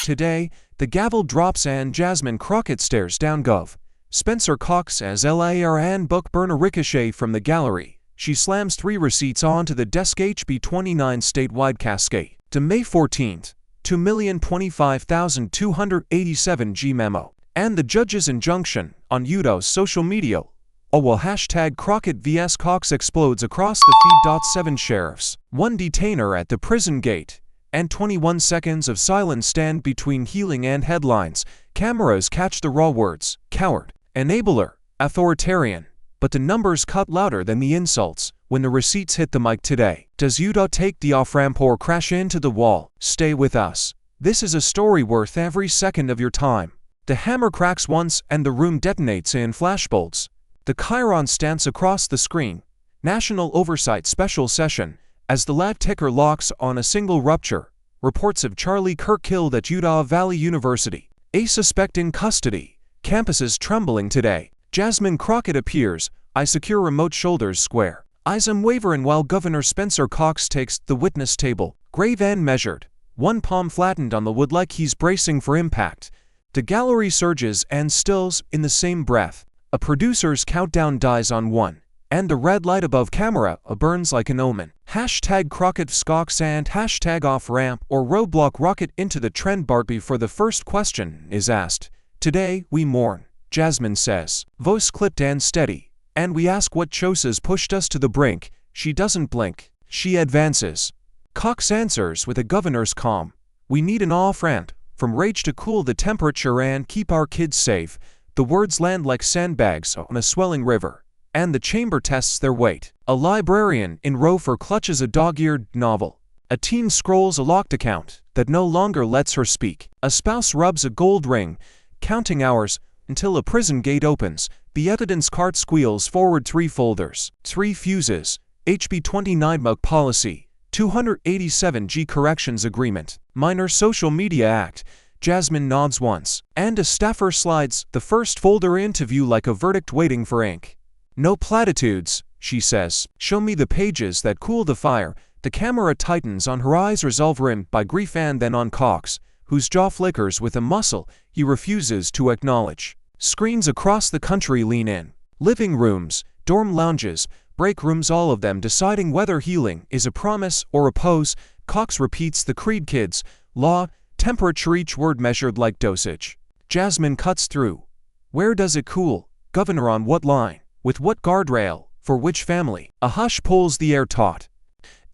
Today, the gavel drops and Jasmine Crockett stares down Gov. Spencer Cox as LAR and book burner ricochet from the gallery. She slams 3 receipts onto the desk. HB29 statewide cascade. To May 14th, 2,025,287 G memo. And the judge's injunction on Utah's social media. While hashtag Crockett vs Cox explodes across the feed. 7 sheriffs, 1 detainer at the prison gate, and 21 seconds of silence stand between healing and headlines. Cameras catch the raw words, coward, enabler, authoritarian. But the numbers cut louder than the insults when the receipts hit the mic today. Does Utah take the off-ramp or crash into the wall? Stay with us. This is a story worth every second of your time. The hammer cracks once and the room detonates in flashbolts. The Chiron stance across the screen. National Oversight Special Session. As the lag ticker locks on a single rupture. Reports of Charlie Kirk killed at Utah Valley University. A suspect in custody. Campuses trembling today. Jasmine Crockett appears. I secure remote shoulders square. Eyes wavering while Governor Spencer Cox takes the witness table. Grave and measured. One palm flattened on the wood like he's bracing for impact. The gallery surges and stills in the same breath. A producer's countdown dies on 1. And the red light above camera burns like an omen. Hashtag Crockett SHOCKS and hashtag off-ramp or roadblock rocket into the trend bar before the first question is asked. Today, we mourn, Jasmine says, voice clipped and steady. And we ask what choices pushed us to the brink. She doesn't blink. She advances. Cox answers with a governor's calm. We need an off-ramp, from rage to cool the temperature and keep our kids safe. The words land like sandbags on a swelling river. And the chamber tests their weight. A librarian in Rofer clutches a dog-eared novel. A teen scrolls a locked account that no longer lets her speak. A spouse rubs a gold ring, counting hours until a prison gate opens. The evidence cart squeals forward 3 folders, 3 fuses, HB29 mug policy, 287 G corrections agreement, minor social media act. Jasmine nods once, and a staffer slides the first folder into view like a verdict waiting for ink. No platitudes, she says. Show me the pages that cool the fire. The camera tightens on her eyes, resolve rimmed by grief, and then on Cox, whose jaw flickers with a muscle he refuses to acknowledge. Screens across the country lean in. Living rooms, dorm lounges, break rooms, all of them deciding whether healing is a promise or a pose. Cox repeats the creed: kids, law, temperature, each word measured like dosage. Jasmine cuts through. Where does it cool? Governor, on what line? With what guardrail? For which family? A hush pulls the air taut.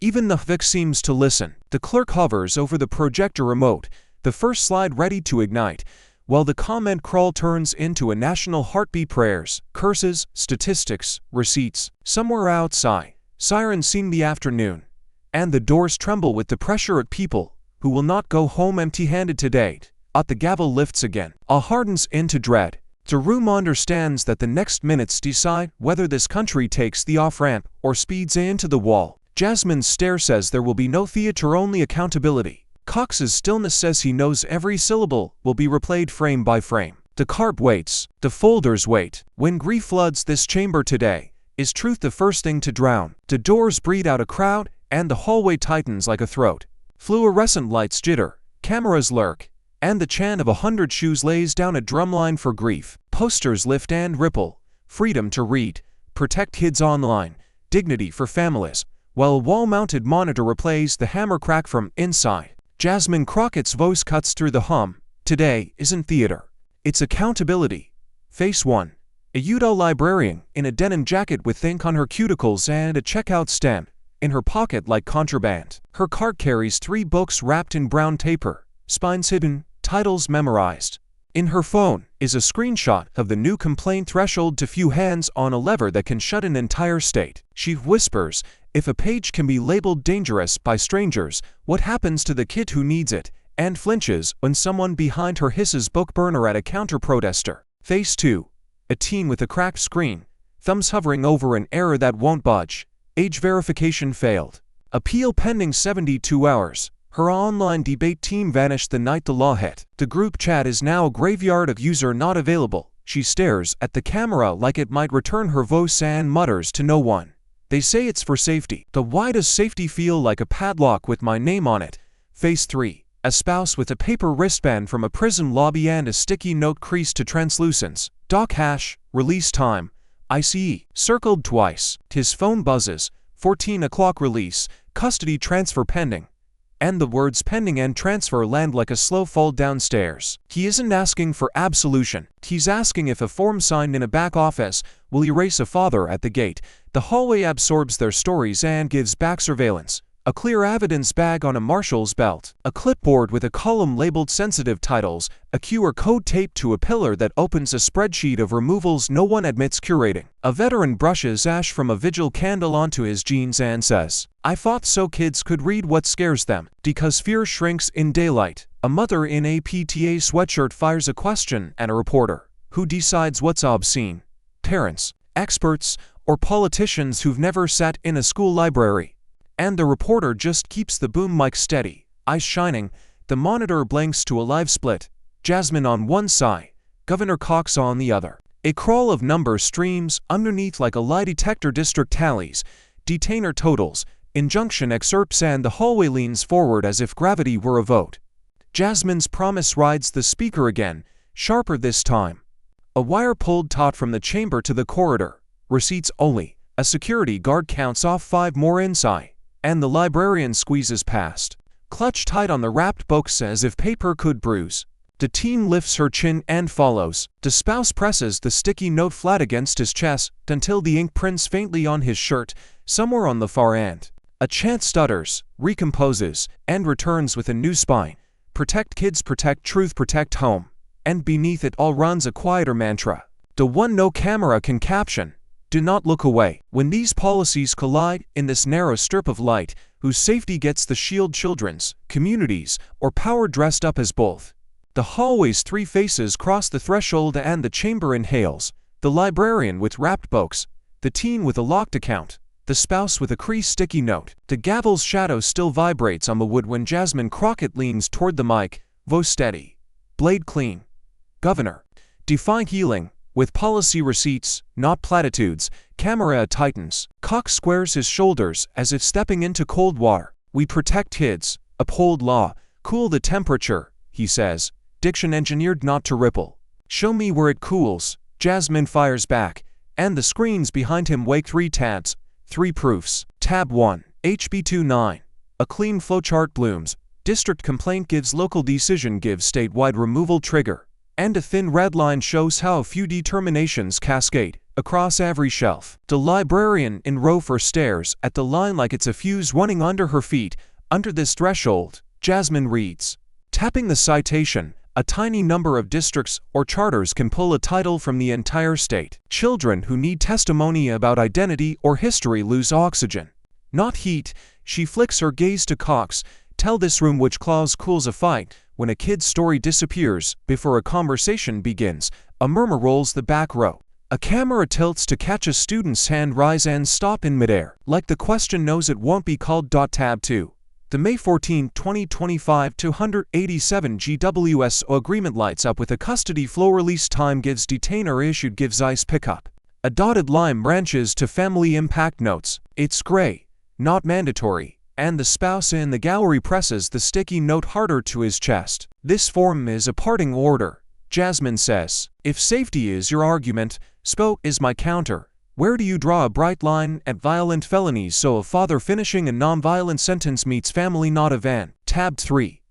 Even the Vic seems to listen. The clerk hovers over the projector remote, the first slide ready to ignite, while the comment crawl turns into a national heartbeat. Prayers, curses, statistics, receipts. Somewhere outside, sirens sing the afternoon, and the doors tremble with the pressure of people who will not go home empty-handed today. The gavel lifts again. Hardens into dread. The room understands that the next minutes decide whether this country takes the off-ramp or speeds into the wall. Jasmine's stare says there will be no theater, only accountability. Cox's stillness says he knows every syllable will be replayed frame by frame. The cart waits. The folders wait. When grief floods this chamber today, is truth the first thing to drown? The doors breathe out a crowd, and the hallway tightens like a throat. Fluorescent lights jitter. Cameras lurk. And the chant of 100 shoes lays down a drumline for grief. Posters lift and ripple. Freedom to read. Protect kids online. Dignity for families. While a wall-mounted monitor replays the hammer crack from inside. Jasmine Crockett's voice cuts through the hum. Today isn't theater. It's accountability. Face 1. A Utah librarian in a denim jacket with ink on her cuticles and a checkout stamp in her pocket like contraband. Her cart carries 3 books wrapped in brown paper. Spines hidden. Titles memorized. In her phone is a screenshot of the new complaint threshold to few hands on a lever that can shut an entire state. She whispers, if a page can be labeled dangerous by strangers, what happens to the kid who needs it? And flinches when someone behind her hisses book burner at a counter-protester. Face 2. A teen with a cracked screen, thumbs hovering over an error that won't budge. Age verification failed. Appeal pending 72 hours. Her online debate team vanished the night the law hit. The group chat is now a graveyard of user not available. She stares at the camera like it might return her voice and mutters to no one. They say it's for safety. But why does safety feel like a padlock with my name on it? Face 3. A spouse with a paper wristband from a prison lobby and a sticky note creased to translucence. Doc hash, release time, ICE, circled twice. His phone buzzes, 14 o'clock release, custody transfer pending. And the words pending and transfer land like a slow fall downstairs. He isn't asking for absolution. He's asking if a form signed in a back office will erase a father at the gate. The hallway absorbs their stories and gives back surveillance. A clear evidence bag on a marshal's belt. A clipboard with a column labeled sensitive titles. A QR code taped to a pillar that opens a spreadsheet of removals no one admits curating. A veteran brushes ash from a vigil candle onto his jeans and says, "I fought so kids could read what scares them, because fear shrinks in daylight." A mother in a PTA sweatshirt fires a question at a reporter. Who decides what's obscene? Parents, experts, or politicians who've never sat in a school library? And the reporter just keeps the boom mic steady, eyes shining. The monitor blinks to a live split. Jasmine on one side, Governor Cox on the other. A crawl of numbers streams underneath like a lie detector. District tallies, detainer totals, injunction excerpts, and the hallway leans forward as if gravity were a vote. Jasmine's promise rides the speaker again, sharper this time. A wire pulled taut from the chamber to the corridor. Receipts only. A security guard counts off 5 more inside. And the librarian squeezes past, clutched tight on the wrapped books as if paper could bruise. The teen lifts her chin and follows. The spouse presses the sticky note flat against his chest until the ink prints faintly on his shirt, somewhere on the far end. A chant stutters, recomposes, and returns with a new spine. Protect kids, protect truth, protect home. And beneath it all runs a quieter mantra. The one no camera can caption. Do not look away. When these policies collide in this narrow strip of light, whose safety gets the shield? Children's, communities, or power dressed up as both? The hallway's 3 faces cross the threshold and the chamber inhales. The librarian with wrapped books, the teen with a locked account, the spouse with a creased sticky note. The gavel's shadow still vibrates on the wood when Jasmine Crockett leans toward the mic, voice steady, blade clean. Governor, define healing. With policy receipts, not platitudes. Camera tightens. Cox squares his shoulders as if stepping into cold water. We protect kids, uphold law, cool the temperature, he says. Diction engineered not to ripple. Show me where it cools. Jasmine fires back, and the screens behind him wake 3 tabs, 3 proofs. Tab 1, HB29. A clean flowchart blooms. District complaint gives local decision gives statewide removal trigger. And a thin red line shows how a few determinations cascade across every shelf. The librarian in row 4 stares at the line like it's a fuse running under her feet. Under this threshold, Jasmine reads. Tapping the citation, a tiny number of districts or charters can pull a title from the entire state. Children who need testimony about identity or history lose oxygen, not heat. She flicks her gaze to Cox. Tell this room which clause cools a fight. When a kid's story disappears before a conversation begins, a murmur rolls the back row. A camera tilts to catch a student's hand rise and stop in midair, like the question knows it won't be called. Tab 2. The May 14, 2025 287 GWSO agreement lights up with a custody flow. Release time gives detainer issued gives ICE pickup. A dotted line branches to family impact notes. It's gray, not mandatory. And the spouse in the gallery presses the sticky note harder to his chest. This form is a parting order, Jasmine says. If safety is your argument, SPO is my counter. Where do you draw a bright line at violent felonies so a father finishing a non-violent sentence meets family not event? Tab 3.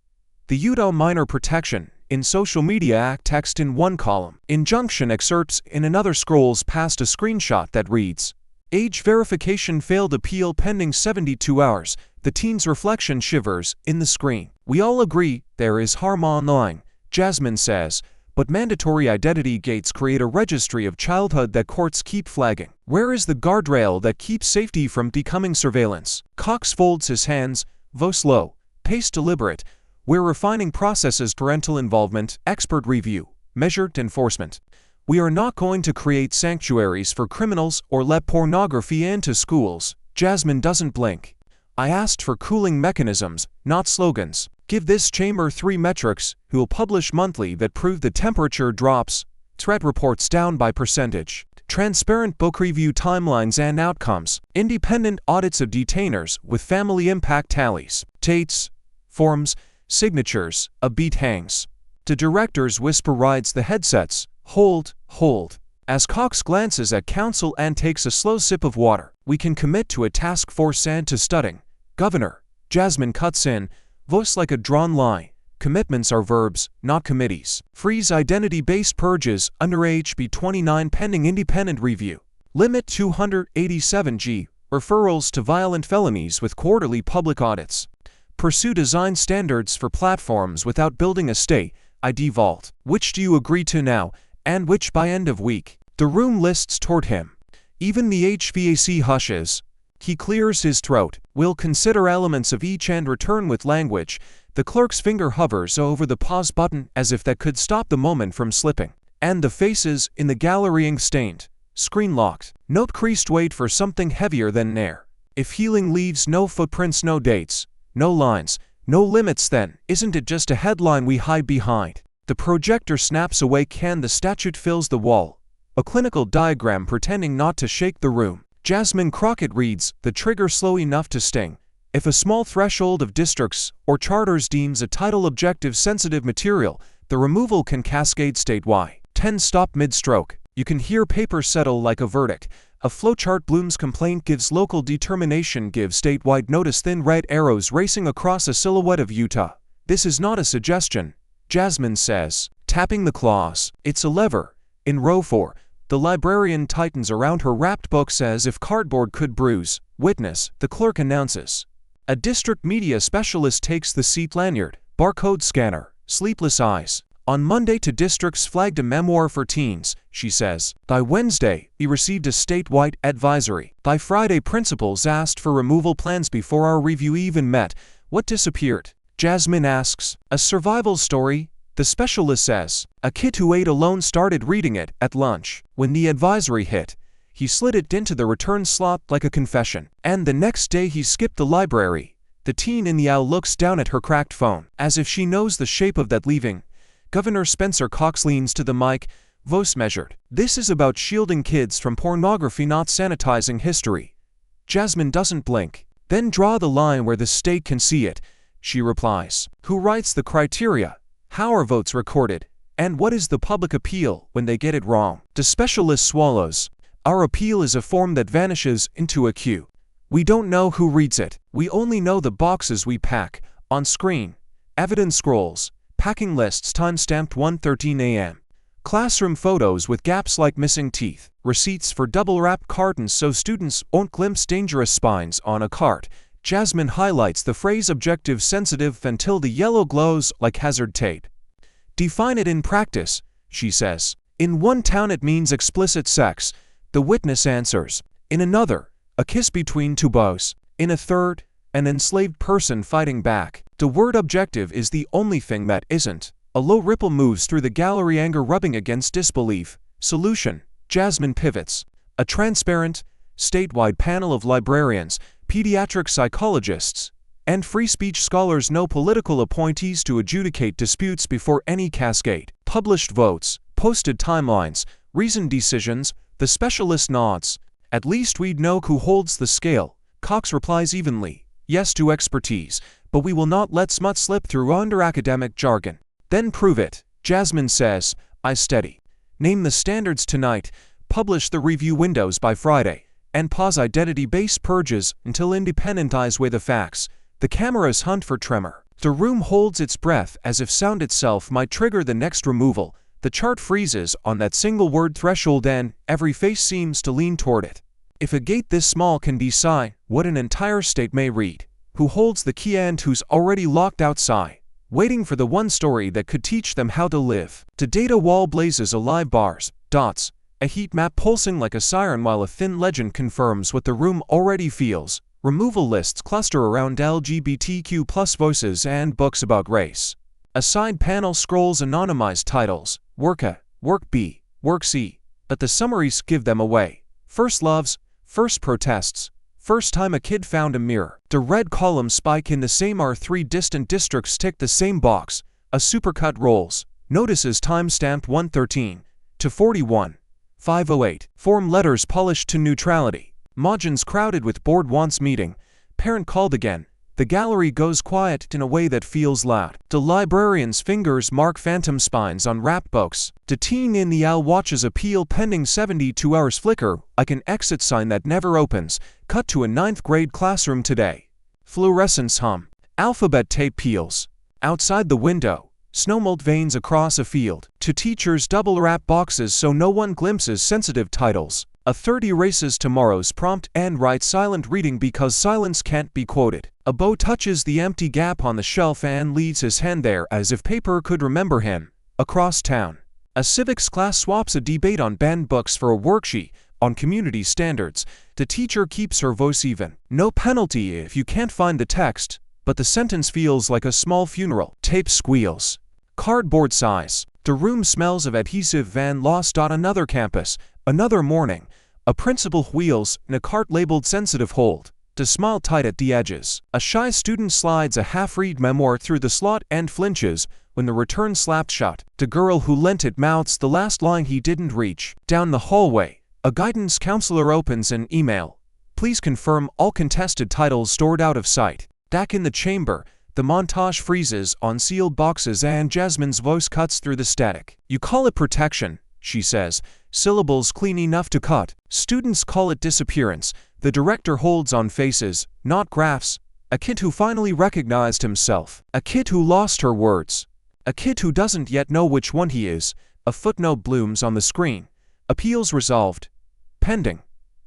The Utah Minor Protection in Social Media Act text in one column. Injunction excerpts in another scrolls past a screenshot that reads, Age verification failed appeal pending 72 hours. The teen's reflection shivers in the screen. We all agree there is harm online, Jasmine says, but mandatory identity gates create a registry of childhood that courts keep flagging. Where is the guardrail that keeps safety from becoming surveillance? Cox folds his hands, voice low, pace deliberate. We're refining processes: parental involvement, expert review, measured enforcement. We are not going to create sanctuaries for criminals or let pornography into schools. Jasmine doesn't blink. I asked for cooling mechanisms, not slogans. Give this chamber 3 metrics, who will publish monthly, that prove the temperature drops, threat reports down by percentage, transparent book review timelines and outcomes, independent audits of detainers with family impact tallies, dates, forms, Signatures, a beat hangs. The director's whisper rides the headsets. Hold, hold. As Cox glances at counsel and takes a slow sip of water, we can commit to a task force and to studying. Governor, Jasmine cuts in, voice like a drawn line. Commitments are verbs, not committees. Freeze identity-based purges under HB 29 pending independent review. Limit 287G, referrals to violent felonies with quarterly public audits. Pursue design standards for platforms without building a state ID vault. Which do you agree to now, and which by end of week? The room lists toward him. Even the HVAC hushes. He clears his throat. We'll consider elements of each and return with language. The clerk's finger hovers over the pause button as if that could stop the moment from slipping. And the faces in the gallery ink-stained. Screen locked. Note creased. Wait for something heavier than air. If healing leaves no footprints, no dates, no lines, no limits, then isn't it just a headline we hide behind? The projector snaps awake and the statue fills the wall. A clinical diagram pretending not to shake the room. Jasmine Crockett reads, the trigger slow enough to sting. If a small threshold of districts or charters deems a title objective sensitive material, the removal can cascade statewide. 10 stop mid-stroke. You can hear paper settle like a verdict. A flowchart blooms. Complaint gives local determination. Give statewide notice. Thin red arrows racing across a silhouette of Utah. This is not a suggestion, Jasmine says, tapping the clause. It's a lever. In row 4, the librarian tightens around her wrapped books as if cardboard could bruise. Witness, the clerk announces. A district media specialist takes the seat. Lanyard, barcode scanner, sleepless eyes. On Monday, two districts flagged a memoir for teens, she says. By Wednesday, he received a statewide advisory. By Friday, principals asked for removal plans before our review even met. What disappeared? Jasmine asks. A survival story, the specialist says. A kid who ate alone started reading it at lunch. When the advisory hit, he slid it into the return slot like a confession. And the next day he skipped the library. The teen in the aisle looks down at her cracked phone, as if she knows the shape of that leaving. Governor Spencer Cox leans to the mic, voice measured. This is about shielding kids from pornography, not sanitizing history. Jasmine doesn't blink. Then draw the line where the state can see it, she replies. Who writes the criteria? How are votes recorded? And what is the public appeal when they get it wrong? The specialist swallows. Our appeal is a form that vanishes into a queue. We don't know who reads it. We only know the boxes we pack. On screen. Evidence scrolls. Packing lists time-stamped 1:13 a.m. Classroom photos with gaps like missing teeth. Receipts for double-wrapped cartons so students won't glimpse dangerous spines on a cart. Jasmine highlights the phrase objective sensitive until the yellow glows like hazard tape. Define it in practice, she says. In one town it means explicit sex. The witness answers. In another, a kiss between two bows. In a third, an enslaved person fighting back. The word objective is the only thing that isn't. A low ripple moves through the gallery, anger rubbing against disbelief. Solution. Jasmine pivots. A transparent, statewide panel of librarians, pediatric psychologists, and free speech scholars, no political appointees to adjudicate disputes before any cascade. Published votes, posted timelines, reasoned decisions. The specialist nods. At least we'd know who holds the scale. Cox replies evenly. Yes to expertise, but we will not let smut slip through under academic jargon. Then prove it, Jasmine says, I steady. Name the standards tonight, publish the review windows by Friday, and pause identity-based purges until independent eyes weigh the facts. The cameras hunt for tremor. The room holds its breath as if sound itself might trigger the next removal. The chart freezes on that single word threshold and every face seems to lean toward it. If a gate this small can decide what an entire state may read, who holds the key and who's already locked outside, waiting for the one story that could teach them how to live. The data wall blazes alive, bars, dots, a heat map pulsing like a siren while a thin legend confirms what the room already feels. Removal lists cluster around LGBTQ+ voices and books about race. A side panel scrolls anonymized titles, Work A, Work B, Work C, but the summaries give them away. First loves, first protests, first time a kid found a mirror. The red columns spike in the same R3 distant districts tick the same box. A supercut rolls. Notices time-stamped 113 to 41. 508. Form letters polished to neutrality. Margins crowded with board wants meeting. Parent called again. The gallery goes quiet in a way that feels loud. The librarian's fingers mark phantom spines on wrapped books. The teen in the aisle watches appeal pending 72 hours flicker like an exit sign that never opens. Cut to a 9th grade classroom today. Fluorescence hum. Alphabet tape peels. Outside the window, snowmelt veins across a field. To teachers double-wrap boxes so no one glimpses sensitive titles. A third erases tomorrow's prompt and writes silent reading because silence can't be quoted. A beau touches the empty gap on the shelf and leaves his hand there as if paper could remember him. Across town, a civics class swaps a debate on banned books for a worksheet on community standards. The teacher keeps her voice even. No penalty if you can't find the text, but the sentence feels like a small funeral. Tape squeals. Cardboard size. The room smells of adhesive van lost on another campus. Another morning, a principal wheels in a cart labeled sensitive hold. To smile tight at the edges. A shy student slides a half-read memoir through the slot and flinches when the return slapped shut. The girl who lent it mouths the last line he didn't reach. Down the hallway, a guidance counselor opens an email. Please confirm all contested titles stored out of sight. Back in the chamber, the montage freezes on sealed boxes and Jasmine's voice cuts through the static. You call it protection, she says, syllables clean enough to cut. Students call it disappearance. The director holds on faces, not graphs. A kid who finally recognized himself. A kid who lost her words. A kid who doesn't yet know which one he is. A footnote blooms on the screen. Appeals resolved. Pending.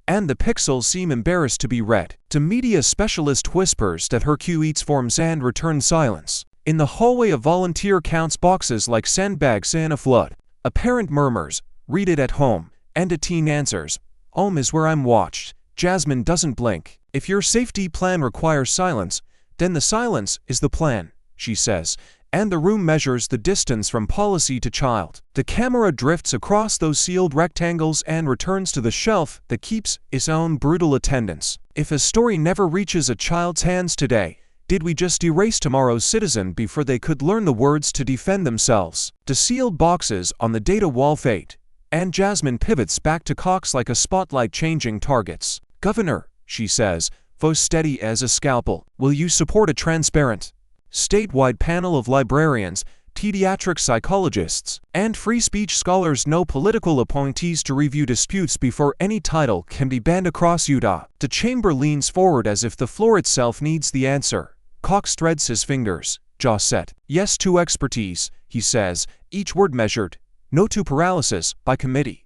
And the pixels seem embarrassed to be read. The media specialist whispers that her queue eats forms and returns silence. In the hallway, a volunteer counts boxes like sandbags in a flood. A parent murmurs, read it at home, and a teen answers, home is where I'm watched. Jasmine doesn't blink. If your safety plan requires silence, then the silence is the plan, she says, and the room measures the distance from policy to child. The camera drifts across those sealed rectangles and returns to the shelf that keeps its own brutal attendance. If a story never reaches a child's hands today, did we just erase tomorrow's citizen before they could learn the words to defend themselves? The sealed boxes on the data wall fade, and Jasmine pivots back to Cox like a spotlight changing targets. Governor, she says, voice steady as a scalpel, will you support a transparent, statewide panel of librarians, pediatric psychologists, and free speech scholars, no political appointees, to review disputes before any title can be banned across Utah? The chamber leans forward as if the floor itself needs the answer. Cox threads his fingers, jaw set. Yes to expertise, he says, each word measured. No to paralysis by committee.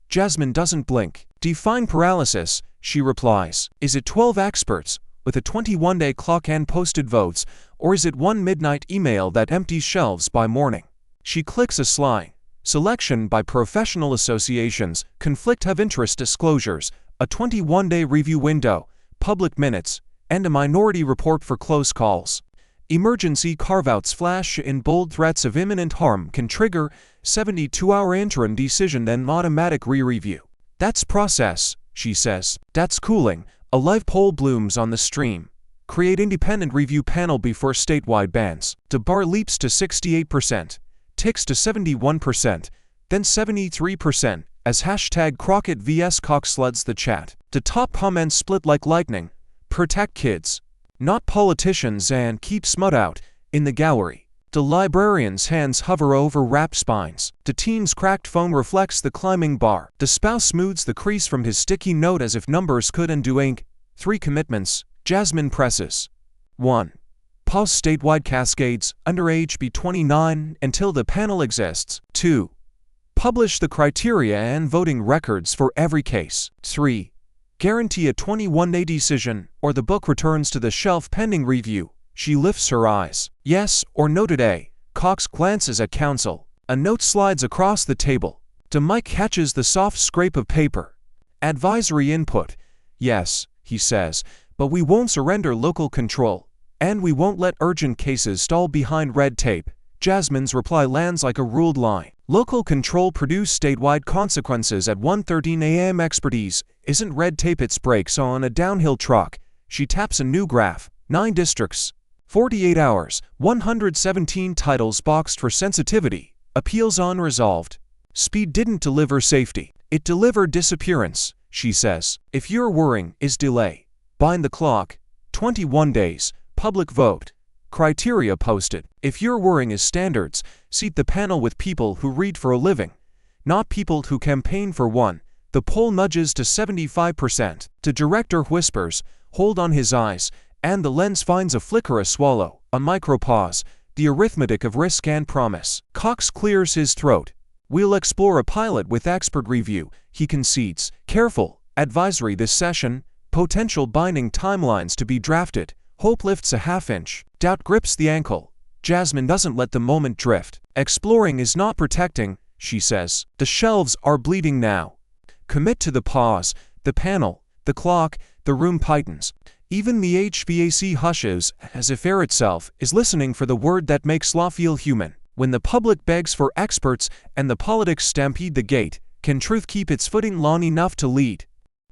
Jasmine doesn't blink. Define paralysis, she replies. Is it 12 experts with a 21-day clock and posted votes, or is it one midnight email that empties shelves by morning? She clicks a slide. Selection by professional associations, conflict of interest disclosures, a 21-day review window, public minutes, and a minority report for close calls. Emergency carve-outs flash in bold. Threats of imminent harm can trigger 72-hour interim decision, then automatic re-review. That's process, she says. That's cooling. A live poll blooms on the stream. Create independent review panel before statewide bans. The bar leaps to 68%, ticks to 71%, then 73% as hashtag Crockett vs Cox floods the chat. The top comments split like lightning. Protect kids, not politicians, and keep smut out in the gallery. The librarian's hands hover over wrapped spines. The teen's cracked phone reflects the climbing bar. The spouse smooths the crease from his sticky note as if numbers could undo ink. 3 commitments. Jasmine presses. 1. Pause statewide cascades, underage be 29 until the panel exists. 2. Publish the criteria and voting records for every case. 3. Guarantee a 21-day decision, or the book returns to the shelf pending review. She lifts her eyes. Yes or no today? Cox glances at counsel. A note slides across the table. The mic catches the soft scrape of paper. Advisory input. Yes, he says, but we won't surrender local control. And we won't let urgent cases stall behind red tape. Jasmine's reply lands like a ruled line. Local control produce statewide consequences at 1:13 a.m. Expertise isn't red tape, it's brakes on a downhill truck. She taps a new graph. 9 districts. 48 hours. 117 titles boxed for sensitivity. Appeals unresolved. Speed didn't deliver safety. It delivered disappearance, she says. If your worrying is delay, bind the clock. 21 days. public vote. Criteria posted. If your worrying is standards, seat the panel with people who read for a living, not people who campaign for one. The poll nudges to 75%. The director whispers, hold on his eyes, and the lens finds a flicker, a swallow, a micropause, the arithmetic of risk and promise. Cox clears his throat. We'll explore a pilot with expert review, he concedes. Careful, advisory this session, potential binding timelines to be drafted. Hope lifts a half-inch, doubt grips the ankle. Jasmine doesn't let the moment drift. Exploring is not protecting, she says. The shelves are bleeding now. Commit to the pause, the panel, the clock, the room tightens. Even the HVAC hushes, as if air itself is listening for the word that makes law feel human. When the public begs for experts and the politics stampede the gate, can truth keep its footing long enough to lead?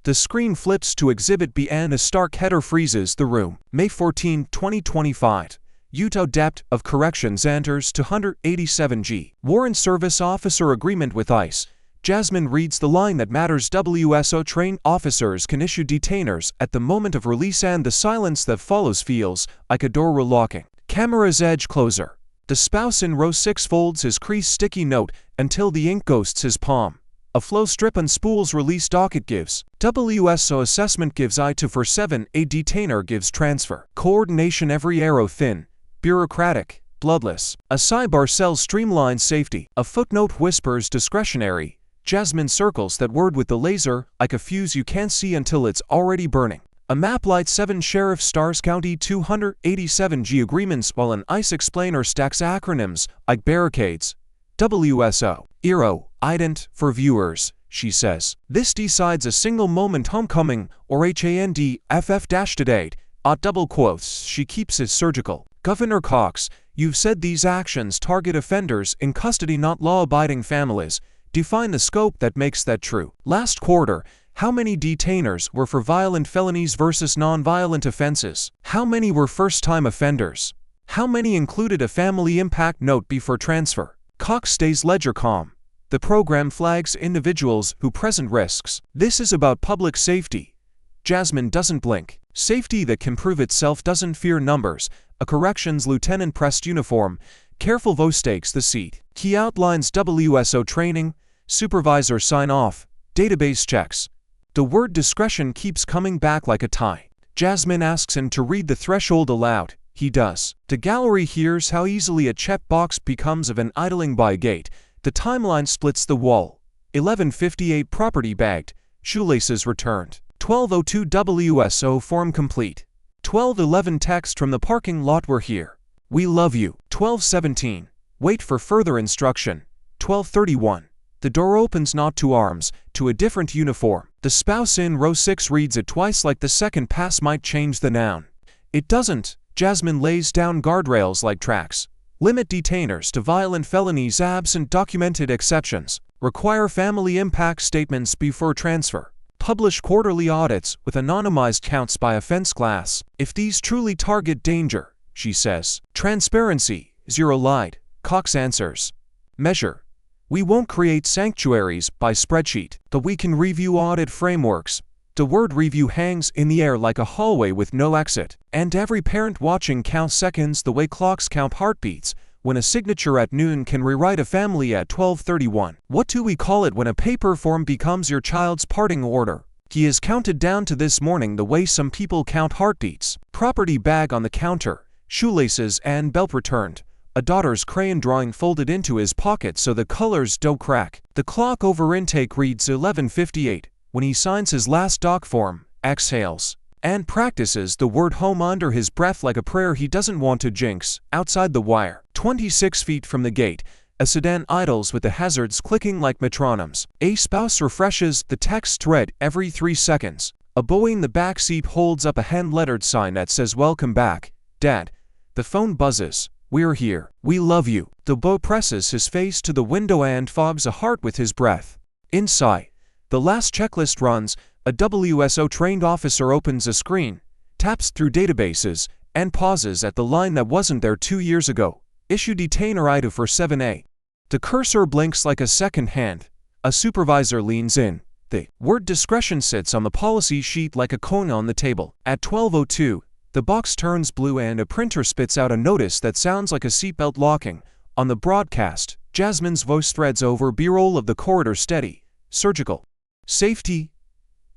The screen flips to Exhibit B and a stark header freezes the room. May 14, 2025. Utah Depth of Corrections enters 287G. Warrant Service Officer Agreement with ICE. Jasmine reads the line that matters. WSO-trained officers can issue detainers at the moment of release, and the silence that follows feels like a door relocking. Camera's edge closer. The spouse in row 6 folds his creased sticky note until the ink ghosts his palm. A flow strip unspools release docket gives. WSO assessment gives I-247. A detainer gives transfer. Coordination every arrow thin, bureaucratic, bloodless. A sidebar sells streamlined safety. A footnote whispers discretionary. Jasmine circles that word with the laser, like a fuse you can't see until it's already burning. A map lights 7 Sheriff Stars County 287G agreements while an ICE explainer stacks acronyms like barricades. WSO. ERO. Ident for viewers, she says. This decides a single moment homecoming or HANDFF-date. Double quotes, she keeps it surgical. Governor Cox, you've said these actions target offenders in custody, not law-abiding families. Define the scope that makes that true. Last quarter, how many detainers were for violent felonies versus non-violent offenses? How many were first-time offenders? How many included a family impact note before transfer? Cox stays ledger calm. The program flags individuals who present risks. This is about public safety. Jasmine doesn't blink. Safety that can prove itself doesn't fear numbers. A corrections lieutenant pressed uniform. Careful vote takes the seat. He outlines WSO training. Supervisor sign off. Database checks. The word discretion keeps coming back like a tie. Jasmine asks him to read the threshold aloud. He does. The gallery hears how easily a checkbox becomes of an idling by gate. The timeline splits the wall. 11:58 property bagged. Shoelaces returned. 12:02 WSO form complete. 12:11 text from the parking lot, we're here. We love you. 12:17. Wait for further instruction. 12:31. The door opens not to arms, to a different uniform. The spouse in row 6 reads it twice like the second pass might change the noun. It doesn't. Jasmine lays down guardrails like tracks. Limit detainers to violent felonies absent documented exceptions. Require family impact statements before transfer. Publish quarterly audits with anonymized counts by offense class. If these truly target danger, she says. Transparency, zero lied. Cox answers. Measure. We won't create sanctuaries by spreadsheet, but we can review audit frameworks. The word review hangs in the air like a hallway with no exit, and every parent watching counts seconds the way clocks count heartbeats. When a signature at noon can rewrite a family at 12:31. What do we call it when a paper form becomes your child's parting order? He is counted down to this morning the way some people count heartbeats. Property bag on the counter, shoelaces and belt returned. A daughter's crayon drawing folded into his pocket so the colors don't crack. The clock over intake reads 11:58. When he signs his last doc form, exhales, and practices the word home under his breath like a prayer he doesn't want to jinx. Outside the wire, 26 feet from the gate, a sedan idles with the hazards clicking like metronomes. A spouse refreshes the text thread every 3 seconds. A boy in the back seat holds up a hand-lettered sign that says "Welcome back, Dad." The phone buzzes. We're here. We love you. The boy presses his face to the window and fobs a heart with his breath. Inside, the last checklist runs. A WSO-trained officer opens a screen, taps through databases, and pauses at the line that wasn't there 2 years ago. Issue detainer item for 7A. The cursor blinks like a second hand. A supervisor leans in. The word discretion sits on the policy sheet like a cone on the table. At 12:02, The box turns blue and a printer spits out a notice that sounds like a seatbelt locking. On the broadcast, Jasmine's voice threads over B-roll of the corridor steady. Surgical. Safety?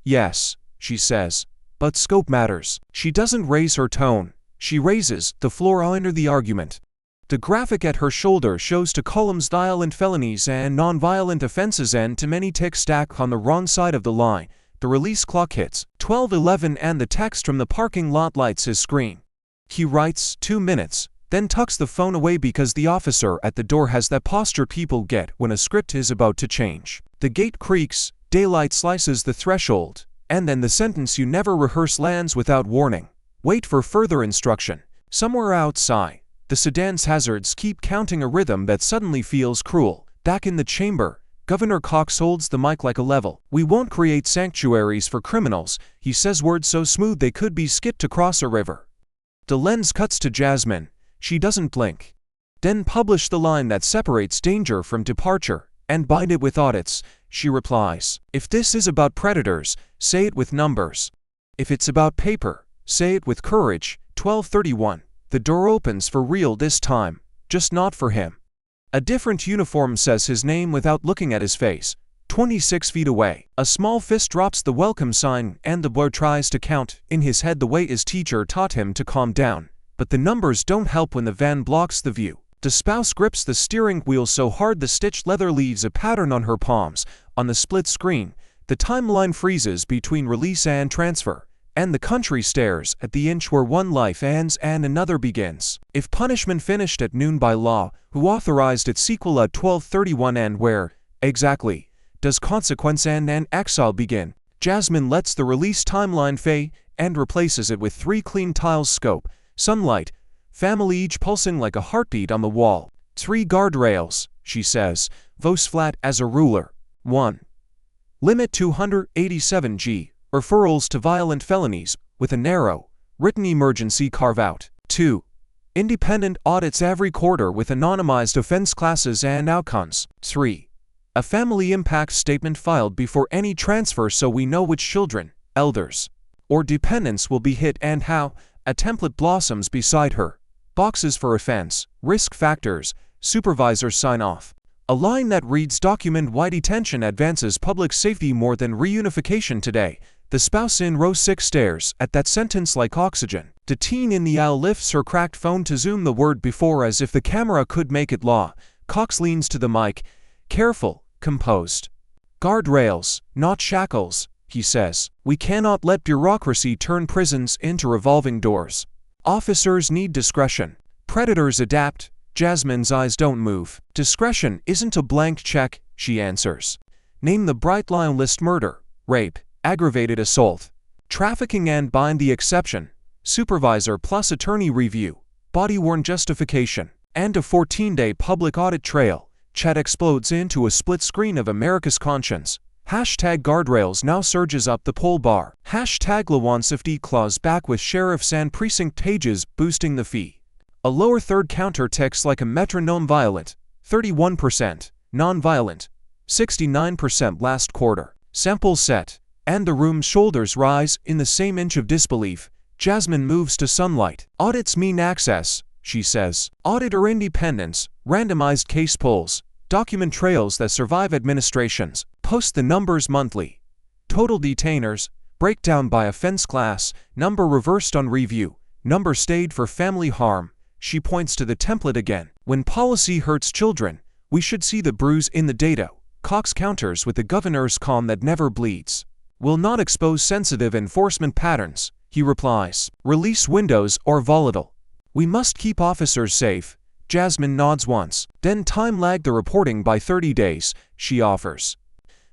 Yes, she says. But scope matters. She doesn't raise her tone. She raises the floor under the argument. The graphic at her shoulder shows two columns: violent felonies and non-violent offenses, and too many ticks stack on the wrong side of the line. The release clock hits 12:11 and the text from the parking lot lights his screen. He writes 2 minutes, then tucks the phone away because the officer at the door has that posture people get when a script is about to change. The gate creaks, daylight slices the threshold, and then the sentence you never rehearse lands without warning. Wait for further instruction. Somewhere outside, the sedan's hazards keep counting a rhythm that suddenly feels cruel. Back in the chamber, Governor Cox holds the mic like a level. We won't create sanctuaries for criminals, he says, words so smooth they could be skipped across a river. The lens cuts to Jasmine. She doesn't blink. Then publish the line that separates danger from departure, and bind it with audits, she replies. If this is about predators, say it with numbers. If it's about paper, say it with courage. 12:31. The door opens for real this time, just not for him. A different uniform says his name without looking at his face. 26 feet away, a small fist drops the welcome sign and the boy tries to count in his head the way his teacher taught him to calm down. But the numbers don't help when the van blocks the view. The spouse grips the steering wheel so hard the stitched leather leaves a pattern on her palms. On the split screen, the timeline freezes between release and transfer, and the country stares at the inch where one life ends and another begins. If punishment finished at noon by law, who authorized its sequel at 12:31, and where, exactly, does consequence end and exile begin? Jasmine lets the release timeline fade and replaces it with 3 clean tiles: scope, sunlight, family, each pulsing like a heartbeat on the wall. 3 guardrails, she says, voice flat as a ruler. 1. Limit 287 G. Referrals to violent felonies, with a narrow, written emergency carve-out. 2. Independent audits every quarter with anonymized offense classes and outcomes. 3. A family impact statement filed before any transfer so we know which children, elders, or dependents will be hit and how. A template blossoms beside her. Boxes for offense, risk factors, supervisor sign-off. A line that reads, document why detention advances public safety more than reunification today. The spouse in row 6 stares at that sentence like oxygen. The teen in the aisle lifts her cracked phone to zoom the word before as if the camera could make it law. Cox leans to the mic, careful, composed. Guardrails, not shackles, he says. We cannot let bureaucracy turn prisons into revolving doors. Officers need discretion. Predators adapt. Jasmine's eyes don't move. Discretion isn't a blank check, she answers. Name the bright line list: murder, rape, aggravated assault, trafficking, and bind the exception. Supervisor plus attorney review, body-worn justification, and a 14-day public audit trail. Chat explodes into a split screen of America's conscience. Hashtag guardrails now surges up the poll bar. Hashtag LaWansafety clause back with sheriffs and precinct pages boosting the fee. A lower third counter ticks like a metronome: violent, 31%, non-violent, 69% last quarter. Sample set. And the room's shoulders rise in the same inch of disbelief. Jasmine moves to sunlight. Audits mean access, she says. Audit or independence, randomized case polls, document trails that survive administrations. Post the numbers monthly. Total detainers, breakdown by offense class, number reversed on review, number stayed for family harm. She points to the template again. When policy hurts children, we should see the bruise in the data. Cox counters with the governor's calm that never bleeds. Will not expose sensitive enforcement patterns, he replies. Release windows are volatile. We must keep officers safe. Jasmine nods once. Then time lag the reporting by 30 days, she offers.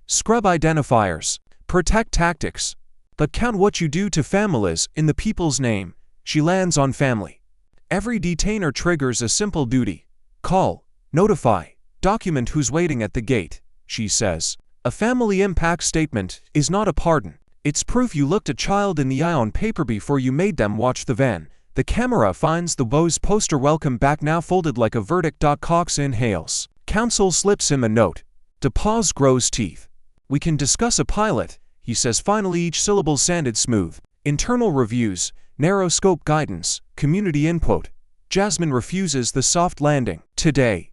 Scrub identifiers. Protect tactics. But count what you do to families in the people's name. She lands on family. Every detainer triggers a simple duty. Call, notify, document who's waiting at the gate, she says. A family impact statement is not a pardon. It's proof you looked a child in the eye on paper before you made them watch the van. The camera finds the Bose poster, welcome back, now folded like a verdict. Cox inhales. Counsel slips him a note. DePaz grows teeth. We can discuss a pilot, he says finally, each syllable sanded smooth. Internal reviews, narrow scope guidance, community input. Jasmine refuses the soft landing. Today,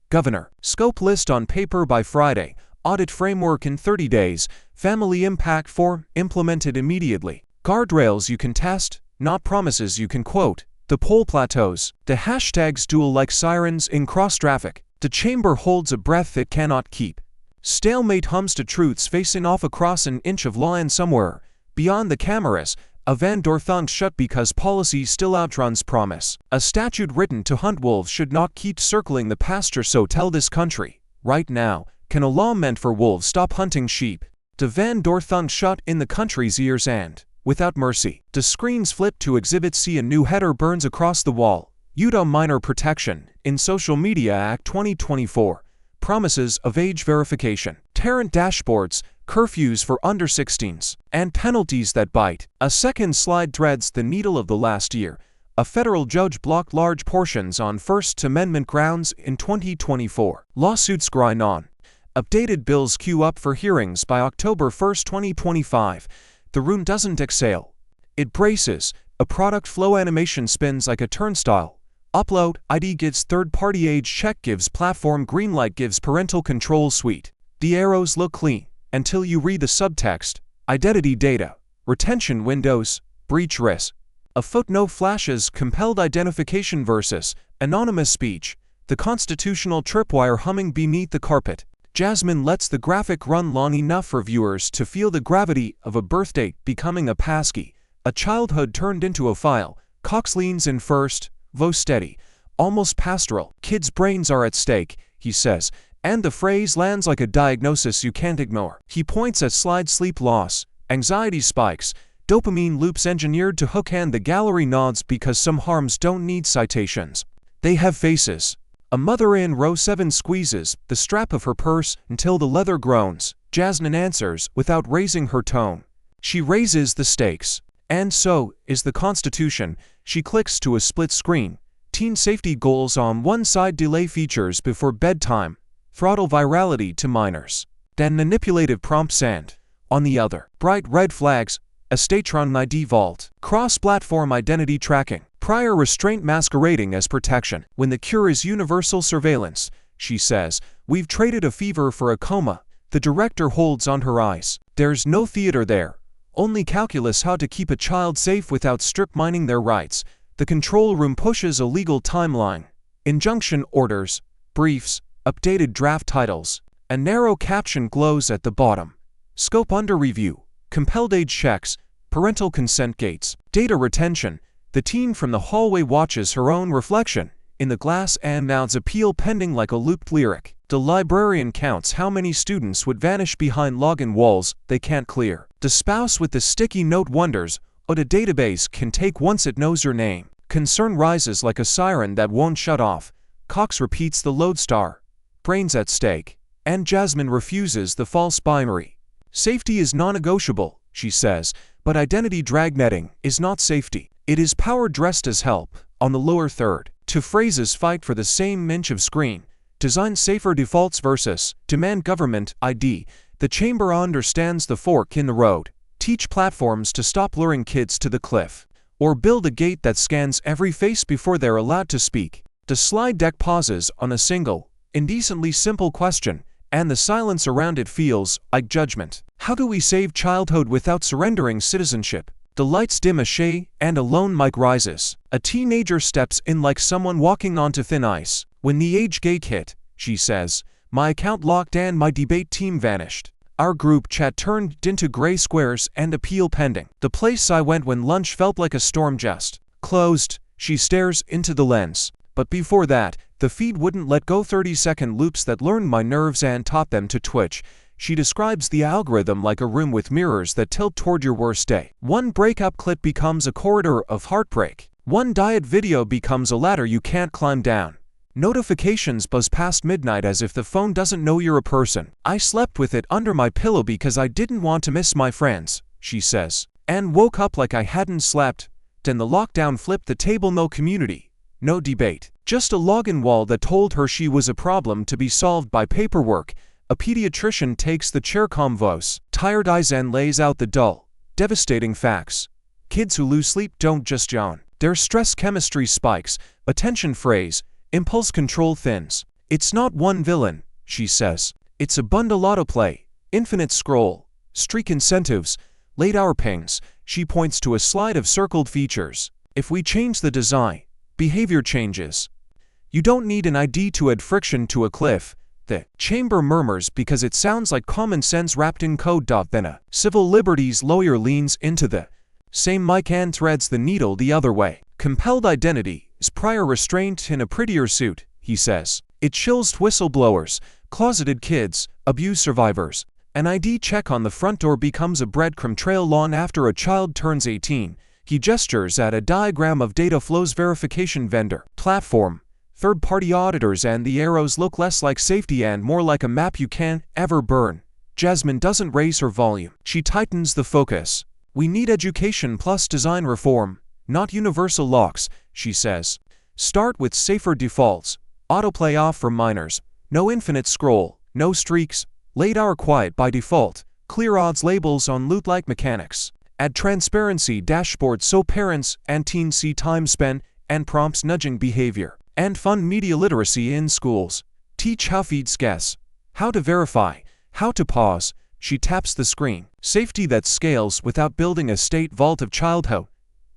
Governor, scope list on paper by Friday, audit framework in 30 days, family impact form implemented immediately. Guardrails you can test, not promises you can quote. The poll plateaus. The hashtags duel like sirens in cross-traffic. The chamber holds a breath it cannot keep. Stalemate hums to truths facing off across an inch of law, and somewhere, beyond the cameras, a van door thunks shut because policy still outruns promise. A statute written to hunt wolves should not keep circling the pasture, so tell this country, right now, can a law meant for wolves stop hunting sheep? The van door thunks shut in the country's ears and, without mercy, the screens flip to Exhibit C. A new header burns across the wall. Utah Minor Protection in Social Media Act 2024. Promises of age verification. Tarrant dashboards, curfews for under 16s, and penalties that bite. A second slide threads the needle of the last year. A federal judge blocked large portions on First Amendment grounds in 2024. Lawsuits grind on. Updated bills queue up for hearings by October 1, 2025. The room doesn't exhale. It braces. A product flow animation spins like a turnstile. Upload ID gives third-party age check, gives platform green light, gives parental control suite. The arrows look clean until you read the subtext. Identity data, retention windows, breach risk. A footnote flashes compelled identification versus anonymous speech. The constitutional tripwire humming beneath the carpet. Jasmine lets the graphic run long enough for viewers to feel the gravity of a birthdate becoming a passkey, a childhood turned into a file. Cox leans in first, voice steady, almost pastoral. Kids' brains are at stake, he says, and the phrase lands like a diagnosis you can't ignore. He points at slide sleep loss, anxiety spikes, dopamine loops engineered to hook, and the gallery nods because some harms don't need citations. They have faces. A mother in row 7 squeezes the strap of her purse until the leather groans. Jasmine answers without raising her tone. She raises the stakes. And so is the Constitution. She clicks to a split screen. Teen safety goals on one side, delay features before bedtime, throttle virality to minors. Then manipulative prompts, and, on the other, bright red flags, a Statron ID vault, cross-platform identity tracking, prior restraint masquerading as protection. When the cure is universal surveillance, she says, we've traded a fever for a coma. The director holds on her eyes. There's no theater there. Only calculus, how to keep a child safe without strip mining their rights. The control room pushes a legal timeline. Injunction orders, briefs, updated draft titles. A narrow caption glows at the bottom. Scope under review. Compelled age checks, parental consent gates, data retention. The teen from the hallway watches her own reflection in the glass and mouths appeal pending like a looped lyric. The librarian counts how many students would vanish behind login walls they can't clear. The spouse with the sticky note wonders what a database can take once it knows your name. Concern rises like a siren that won't shut off. Cox repeats the lodestar. Brains at stake. And Jasmine refuses the false binary. Safety is non-negotiable, she says, but identity dragnetting is not safety. It is power dressed as help. On the lower third, two phrases fight for the same inch of screen. Design safer defaults versus demand government ID. The chamber understands the fork in the road. Teach platforms to stop luring kids to the cliff. Or build a gate that scans every face before they're allowed to speak. The slide deck pauses on a single, indecently simple question, and the silence around it feels like judgment. How do we save childhood without surrendering citizenship? The lights dim a shade, and a lone mic rises. A teenager steps in like someone walking onto thin ice. When the age gate hit, she says, my account locked and my debate team vanished. Our group chat turned into gray squares and appeal pending. The place I went when lunch felt like a storm just closed. She stares into the lens. But before that, the feed wouldn't let go. 30-second loops that learned my nerves and taught them to twitch. She describes the algorithm like a room with mirrors that tilt toward your worst day. One breakup clip becomes a corridor of heartbreak. One diet video becomes a ladder you can't climb down. Notifications buzz past midnight as if the phone doesn't know you're a person. I slept with it under my pillow because I didn't want to miss my friends, she says, and woke up like I hadn't slept. Then the lockdown flipped the table. No community, no debate, just a login wall that told her she was a problem to be solved by paperwork. A pediatrician takes the chair, calm voice, tired eyes, and lays out the dull, devastating facts. Kids who lose sleep don't just yawn. Their stress chemistry spikes, attention phrase, impulse control thins. It's not one villain, she says. It's a bundle autoplay, infinite scroll, streak incentives, late hour pings. She points to a slide of circled features. If we change the design, behavior changes. You don't need an ID to add friction to a cliff, the chamber murmurs, because it sounds like common sense wrapped in code. Then a civil liberties lawyer leans into the same mic and threads the needle the other way. Compelled identity is prior restraint in a prettier suit, he says. It chills whistleblowers, closeted kids, abuse survivors. An ID check on the front door becomes a breadcrumb trail long after a child turns 18. He gestures at a diagram of data flows verification vendor, platform, third-party auditors, and the arrows look less like safety and more like a map you can't ever burn. Jasmine doesn't raise her volume. She tightens the focus. We need education plus design reform, not universal locks, she says. Start with safer defaults. Autoplay off for minors. No infinite scroll. No streaks. Late hour quiet by default. Clear odds labels on loot-like mechanics. Add transparency dashboards so parents and teens see time spent and prompts nudging behavior. And fund media literacy in schools. Teach how feeds guess, how to verify, how to pause. She taps the screen. Safety that scales without building a state vault of childhood.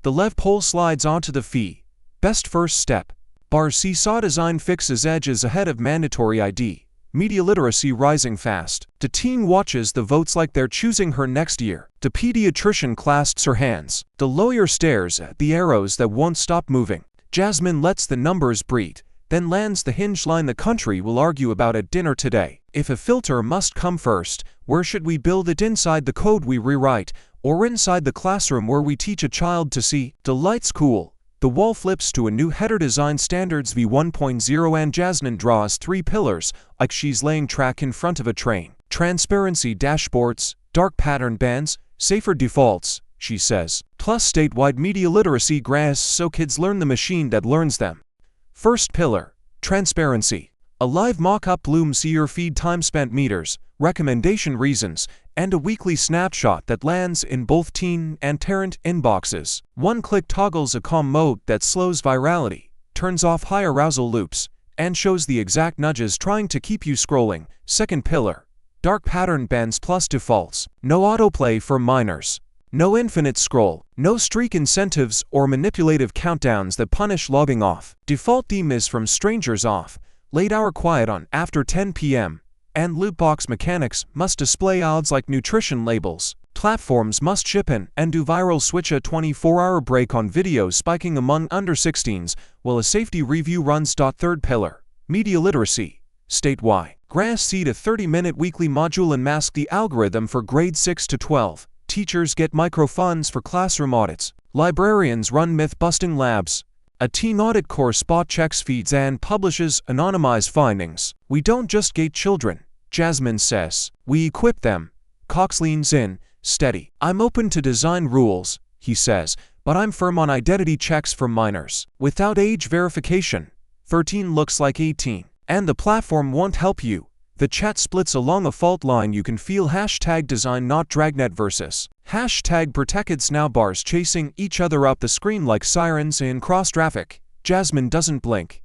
The left pole slides onto the fee. Best first step. Bar seesaw design fixes edges ahead of mandatory ID. Media literacy rising fast. The teen watches the votes like they're choosing her next year. The pediatrician clasps her hands. The lawyer stares at the arrows that won't stop moving. Jasmine lets the numbers breathe, then lands the hinge line the country will argue about at dinner today. If a filter must come first, where should we build it? Inside the code we rewrite, or inside the classroom where we teach a child to see? The lights cool. The wall flips to a new header design standards v1.0 and Jasmine draws 3 pillars, like she's laying track in front of a train. Transparency dashboards, dark pattern bands, safer defaults, she says, plus statewide media literacy grants so kids learn the machine that learns them. First pillar, transparency. A live mock-up Bloom see your feed time spent meters, recommendation reasons, and a weekly snapshot that lands in both teen and parent inboxes. One-click toggles a calm mode that slows virality, turns off high arousal loops, and shows the exact nudges trying to keep you scrolling. Second pillar, dark pattern bands plus defaults. No autoplay for minors. No infinite scroll, no streak incentives or manipulative countdowns that punish logging off. Default theme is from strangers off, late hour quiet on after 10 p.m., and loot box mechanics must display odds like nutrition labels. Platforms must ship in and do viral switch a 24-hour break on videos spiking among under 16s while a safety review runs. Third pillar, media literacy, statewide. Grants seed a 30-minute weekly module and mask the algorithm for grades 6 to 12. Teachers get microfunds for classroom audits. Librarians run myth-busting labs. A teen audit core spot checks feeds and publishes anonymized findings. We don't just gate children, Jasmine says. We equip them. Cox leans in, steady. I'm open to design rules, he says, but I'm firm on identity checks for minors. Without age verification, 13 looks like 18. And the platform won't help you. The chat splits along a fault line. You can feel hashtag design not dragnet versus hashtag protected snowbars chasing each other up the screen like sirens in cross traffic. Jasmine doesn't blink.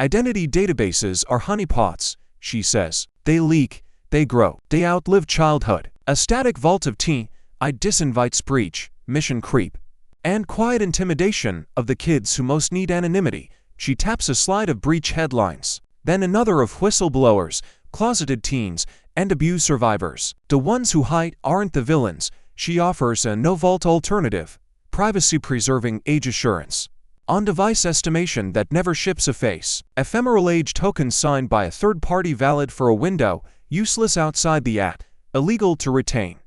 Identity databases are honeypots, she says. They leak, they grow, they outlive childhood. A static vault of teen IDs invites breach, mission creep, and quiet intimidation of the kids who most need anonymity. She taps a slide of breach headlines, then another of whistleblowers, closeted teens, and abuse survivors. The ones who hide aren't the villains. She offers a no-vault alternative, privacy-preserving age assurance. On-device estimation that never ships a face. Ephemeral age tokens signed by a third party valid for a window, useless outside the app, illegal to retain.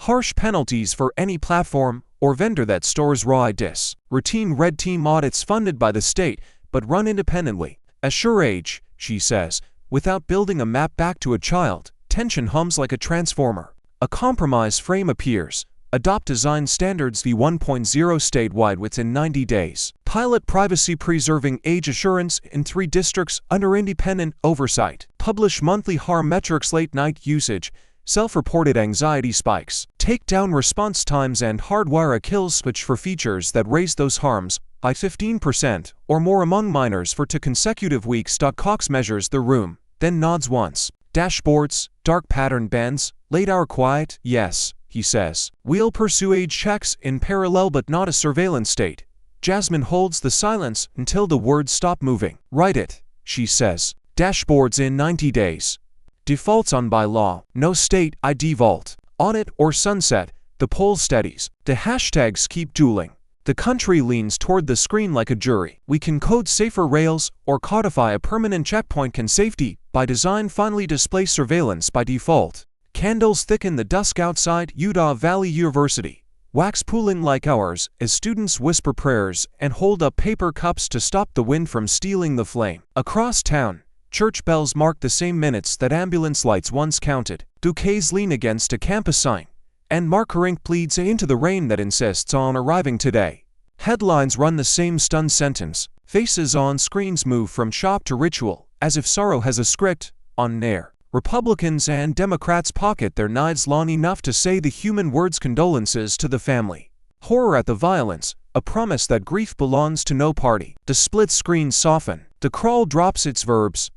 Harsh penalties for any platform or vendor that stores raw IDs. Routine red team audits funded by the state, but run independently. Assure age, she says, without building a map back to a child. Tension hums like a transformer. A compromise frame appears. Adopt design standards v1.0 statewide within 90 days. Pilot privacy-preserving age assurance in 3 districts under independent oversight. Publish monthly harm metrics. Late night usage, self-reported anxiety spikes. take down response times and hardwire a kill switch for features that raise those harms by 15% or more among minors for 2 consecutive weeks. Cox measures the room, then nods once. Dashboards, dark pattern bands, late hour quiet, yes, he says. We'll pursue age checks in parallel but not a surveillance state. Jasmine holds the silence until the words stop moving. Write it, she says. Dashboards in 90 days. Defaults on by law. No state ID vault. Audit or sunset. The poll steadies. The hashtags keep dueling. The country leans toward the screen like a jury. We can code safer rails or codify a permanent checkpoint. Can safety, by design, finally displace surveillance by default? Candles thicken the dusk outside Utah Valley University. Wax pooling like ours as students whisper prayers and hold up paper cups to stop the wind from stealing the flame. Across town, church bells mark the same minutes that ambulance lights once counted. Bouquets lean against a campus sign, and marker ink bleeds into the rain that insists on arriving today. Headlines run the same stunned sentence. Faces on screens move from shop to ritual, as if sorrow has a script on air. Republicans and Democrats pocket their knives long enough to say the human words condolences to the family. Horror at the violence, a promise that grief belongs to no party. The split screens soften. The crawl drops its verbs.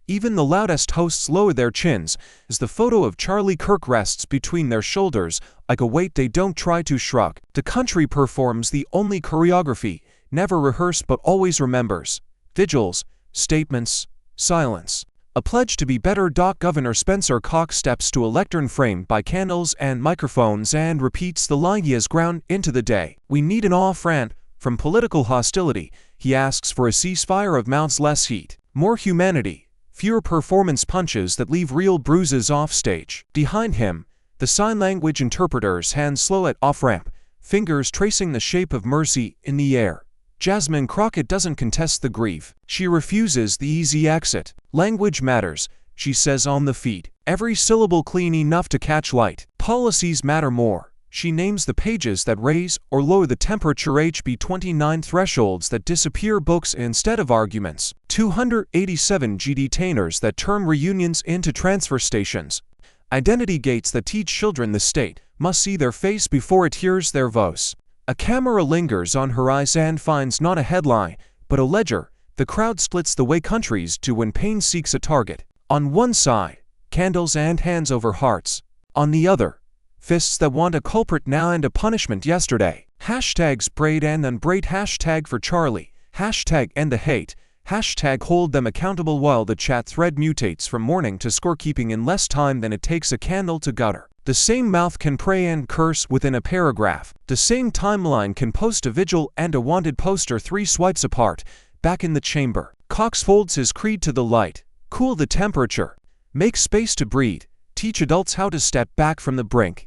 Even the loudest hosts lower their chins as the photo of Charlie Kirk rests between their shoulders like a weight they don't try to shrug. The country performs the only choreography, never rehearsed but always remembers. Vigils, statements, silence. A pledge to be better. Governor Spencer Cox steps to a lectern framed by candles and microphones and repeats the line he has ground into the day. We need an off-ramp from political hostility. He asks for a ceasefire of mouths, less heat, more humanity, fewer performance punches that leave real bruises off stage. Behind him, the sign language interpreter's hands slow at off-ramp, fingers tracing the shape of mercy in the air. Jasmine Crockett doesn't contest the grief. She refuses the easy exit. Language matters, she says on the feed. Every syllable clean enough to catch light. Policies matter more. She names the pages that raise or lower the temperature. HB 29 thresholds that disappear books instead of arguments. 287 G detainers that turn reunions into transfer stations. Identity gates that teach children the state must see their face before it hears their voice. A camera lingers on her eyes and finds not a headline, but a ledger. The crowd splits the way countries do when pain seeks a target. On one side, candles and hands over hearts. On the other, fists that want a culprit now and a punishment yesterday. Hashtags braid and unbraid. Hashtag for Charlie. Hashtag end the hate. Hashtag hold them accountable while the chat thread mutates from mourning to scorekeeping in less time than it takes a candle to gutter. The same mouth can pray and curse within a paragraph. The same timeline can post a vigil and a wanted poster 3 swipes apart. Back in the chamber, Cox folds his creed to the light. Cool the temperature. Make space to breathe. Teach adults how to step back from the brink.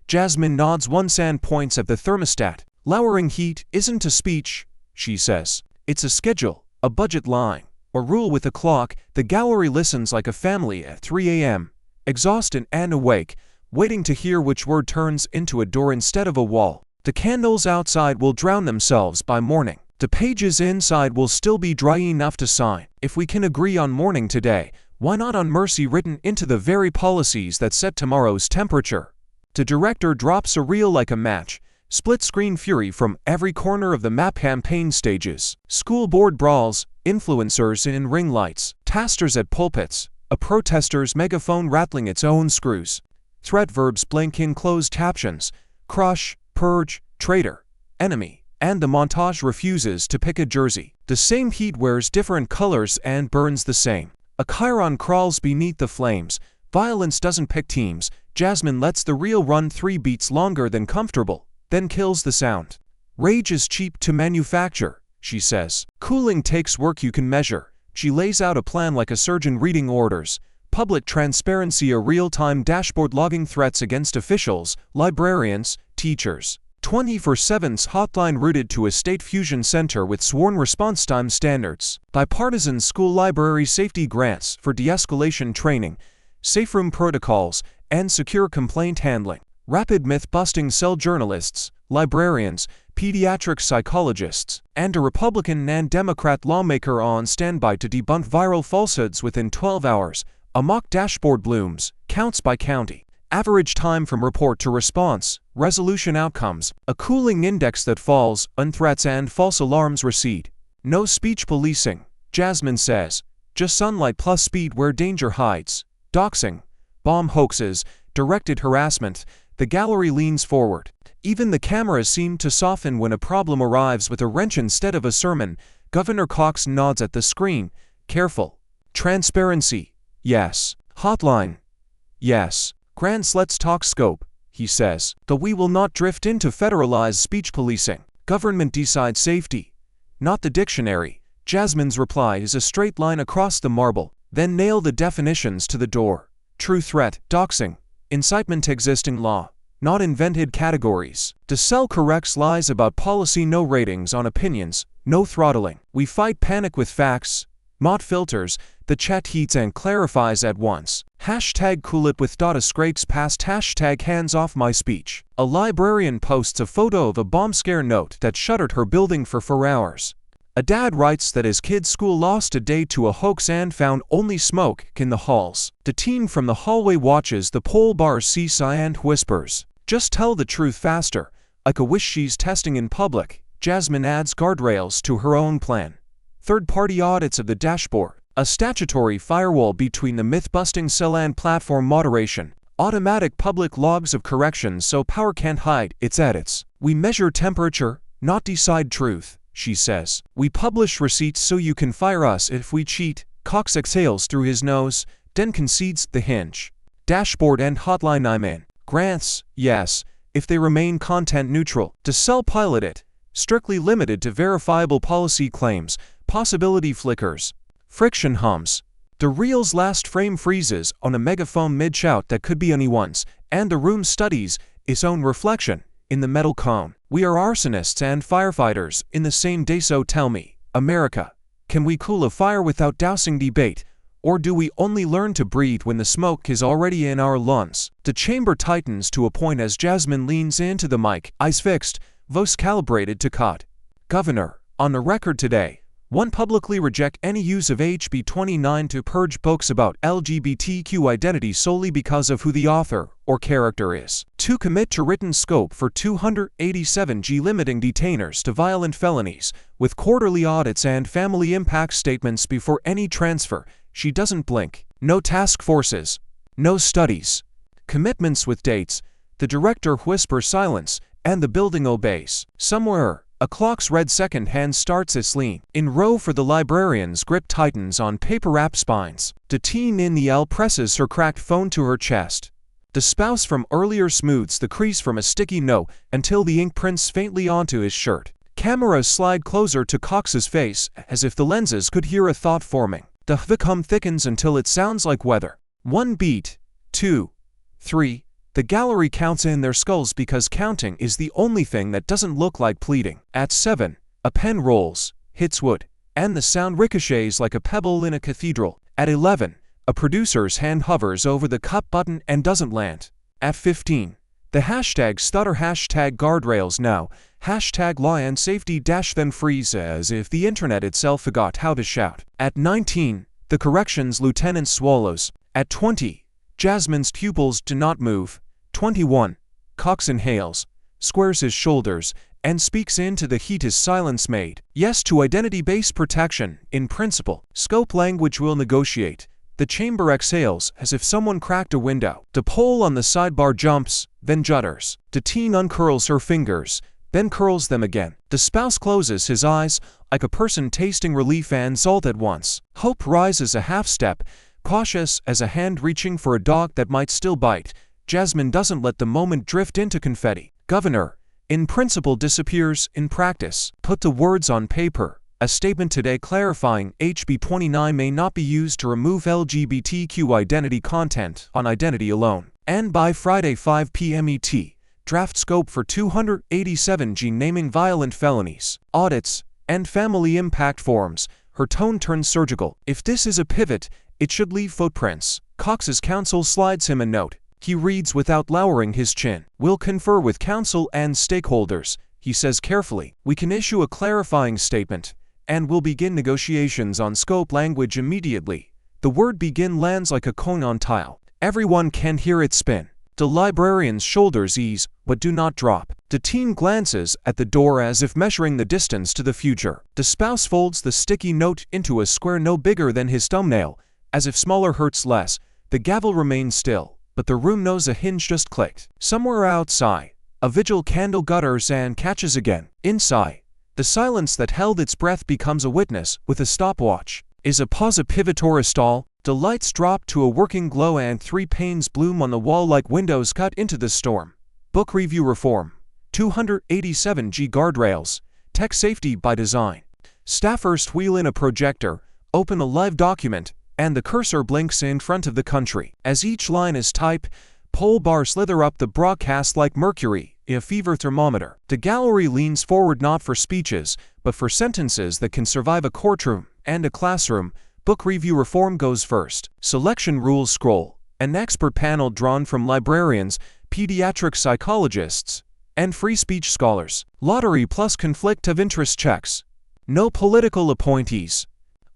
Jasmine nods once and points at the thermostat. Lowering heat isn't a speech, she says. It's a schedule, a budget line, or rule with a clock. The gallery listens like a family at 3 a.m., exhausted and awake, waiting to hear which word turns into a door instead of a wall. The candles outside will drown themselves by morning. The pages inside will still be dry enough to sign. If we can agree on mourning today, why not on mercy written into the very policies that set tomorrow's temperature? The director drops a reel like a match. Split-screen fury from every corner of the map. Campaign stages. School board brawls, influencers in ring lights, tasters at pulpits, a protester's megaphone rattling its own screws. Threat verbs blink in closed captions. Crush, purge, traitor, enemy. And the montage refuses to pick a jersey. The same heat wears different colors and burns the same. A chyron crawls beneath the flames. Violence doesn't pick teams. Jasmine lets the reel run 3 beats longer than comfortable, then kills the sound. Rage is cheap to manufacture, she says. Cooling takes work you can measure. She lays out a plan like a surgeon reading orders. Public transparency, a real-time dashboard logging threats against officials, librarians, teachers. 24/7's hotline routed to a state fusion center with sworn response time standards. Bipartisan school library safety grants for de-escalation training, safe room protocols, and secure complaint handling. Rapid myth-busting cell journalists, librarians, pediatric psychologists, and a Republican and Democrat lawmaker on standby to debunk viral falsehoods within 12 hours. A mock dashboard blooms, counts by county. Average time from report to response, resolution outcomes, a cooling index that falls, threats and false alarms recede. No speech policing, Jasmine says. Just sunlight plus speed where danger hides. Doxing, bomb hoaxes, directed harassment. The gallery leans forward. Even the cameras seem to soften when a problem arrives with a wrench instead of a sermon. Governor Cox nods at the screen. Careful. Transparency. Yes. Hotline. Yes. Grants, let's talk scope, he says. Though we will not drift into federalized speech policing. Government decides safety, not the dictionary. Jasmine's reply is a straight line across the marble. Then nail the definitions to the door. True threat, doxing, incitement, existing law, not invented categories. DeSalle corrects lies about policy, no ratings on opinions, no throttling. We fight panic with facts. Mod filters, the chat heats and clarifies at once. Hashtag cool it with data scrapes past hashtag hands off my speech. A librarian posts a photo of a bomb scare note that shuttered her building for 4 hours. A dad writes that his kid's school lost a day to a hoax and found only smoke in the halls. The teen from the hallway watches the pole bar seesaw and whispers, just tell the truth faster. Like a wish she's testing in public. Jasmine adds guardrails to her own plan. Third-party audits of the dashboard, a statutory firewall between the myth-busting cell and platform moderation, automatic public logs of corrections so power can't hide its edits. We measure temperature, not decide truth, she says. We publish receipts so you can fire us if we cheat. Cox exhales through his nose, then concedes the hinge. Dashboard and hotline, I'm in. Grants, yes, if they remain content neutral. DeSalle pilot it, strictly limited to verifiable policy claims. Possibility flickers. Friction hums. The reel's last frame freezes on a megaphone mid-shout that could be anyone's, and the room studies its own reflection in the metal cone. We are arsonists and firefighters in the same day, so tell me, America, can we cool a fire without dousing debate? Or do we only learn to breathe when the smoke is already in our lungs? The chamber tightens to a point as Jasmine leans into the mic, eyes fixed, voice calibrated to cut. Governor, on the record today, 1. Publicly reject any use of HB 29 to purge books about LGBTQ identity solely because of who the author or character is. 2. Commit to written scope for 287G limiting detainers to violent felonies, with quarterly audits and family impact statements before any transfer. She doesn't blink. No task forces. No studies. Commitments with dates. The director whispers silence, and the building obeys. Somewhere, a clock's red second hand starts its lean. In row for the librarian's grip tightens on paper wrap spines. The teen in the L presses her cracked phone to her chest. The spouse from earlier smooths the crease from a sticky no until the ink prints faintly onto his shirt. Cameras slide closer to Cox's face as if the lenses could hear a thought forming. The hum thickens until it sounds like weather. 1 beat, 2, 3. The gallery counts in their skulls because counting is the only thing that doesn't look like pleading. At 7, a pen rolls, hits wood, and the sound ricochets like a pebble in a cathedral. At 11, a producer's hand hovers over the cup button and doesn't land. At 15, the hashtag stutter, hashtag guardrails now, hashtag law and safety dash then freeze as if the internet itself forgot how to shout. At 19, the corrections lieutenant swallows. At 20, Jasmine's pupils do not move. 21. Cox inhales, squares his shoulders, and speaks into the heat his silence made. Yes to identity-based protection, in principle. Scope language will negotiate. The chamber exhales as if someone cracked a window. The pole on the sidebar jumps, then judders. The teen uncurls her fingers, then curls them again. The spouse closes his eyes, like a person tasting relief and salt at once. Hope rises a half step, cautious as a hand reaching for a dog that might still bite. Jasmine doesn't let the moment drift into confetti. Governor, in principle, disappears in practice. Put the words on paper. A statement today clarifying HB 29 may not be used to remove LGBTQ identity content on identity alone. And by Friday 5 p.m. ET, draft scope for 287G naming violent felonies, audits, and family impact forms. Her tone turns surgical. If this is a pivot, it should leave footprints. Cox's counsel slides him a note. He reads without lowering his chin. We'll confer with counsel and stakeholders, he says carefully. We can issue a clarifying statement, and we'll begin negotiations on scope language immediately. The word begin lands like a cone on tile. Everyone can hear it spin. The librarian's shoulders ease, but do not drop. The teen glances at the door as if measuring the distance to the future. The spouse folds the sticky note into a square no bigger than his thumbnail, as if smaller hurts less. The gavel remains still, but the room knows a hinge just clicked. Somewhere outside, a vigil candle gutters and catches again. Inside, the silence that held its breath becomes a witness with a stopwatch. Is a pause a pivot or a stall? The lights drop to a working glow and 3 panes bloom on the wall like windows cut into the storm. Book review reform. 287G guardrails. Tech safety by design. Staffers wheel in a projector, open a live document, and the cursor blinks in front of the country. As each line is typed, pole bars slither up the broadcast like mercury in a fever thermometer. The gallery leans forward not for speeches, but for sentences that can survive a courtroom and a classroom. Book review reform goes first. Selection rules scroll. An expert panel drawn from librarians, pediatric psychologists, and free speech scholars. Lottery plus conflict of interest checks. No political appointees.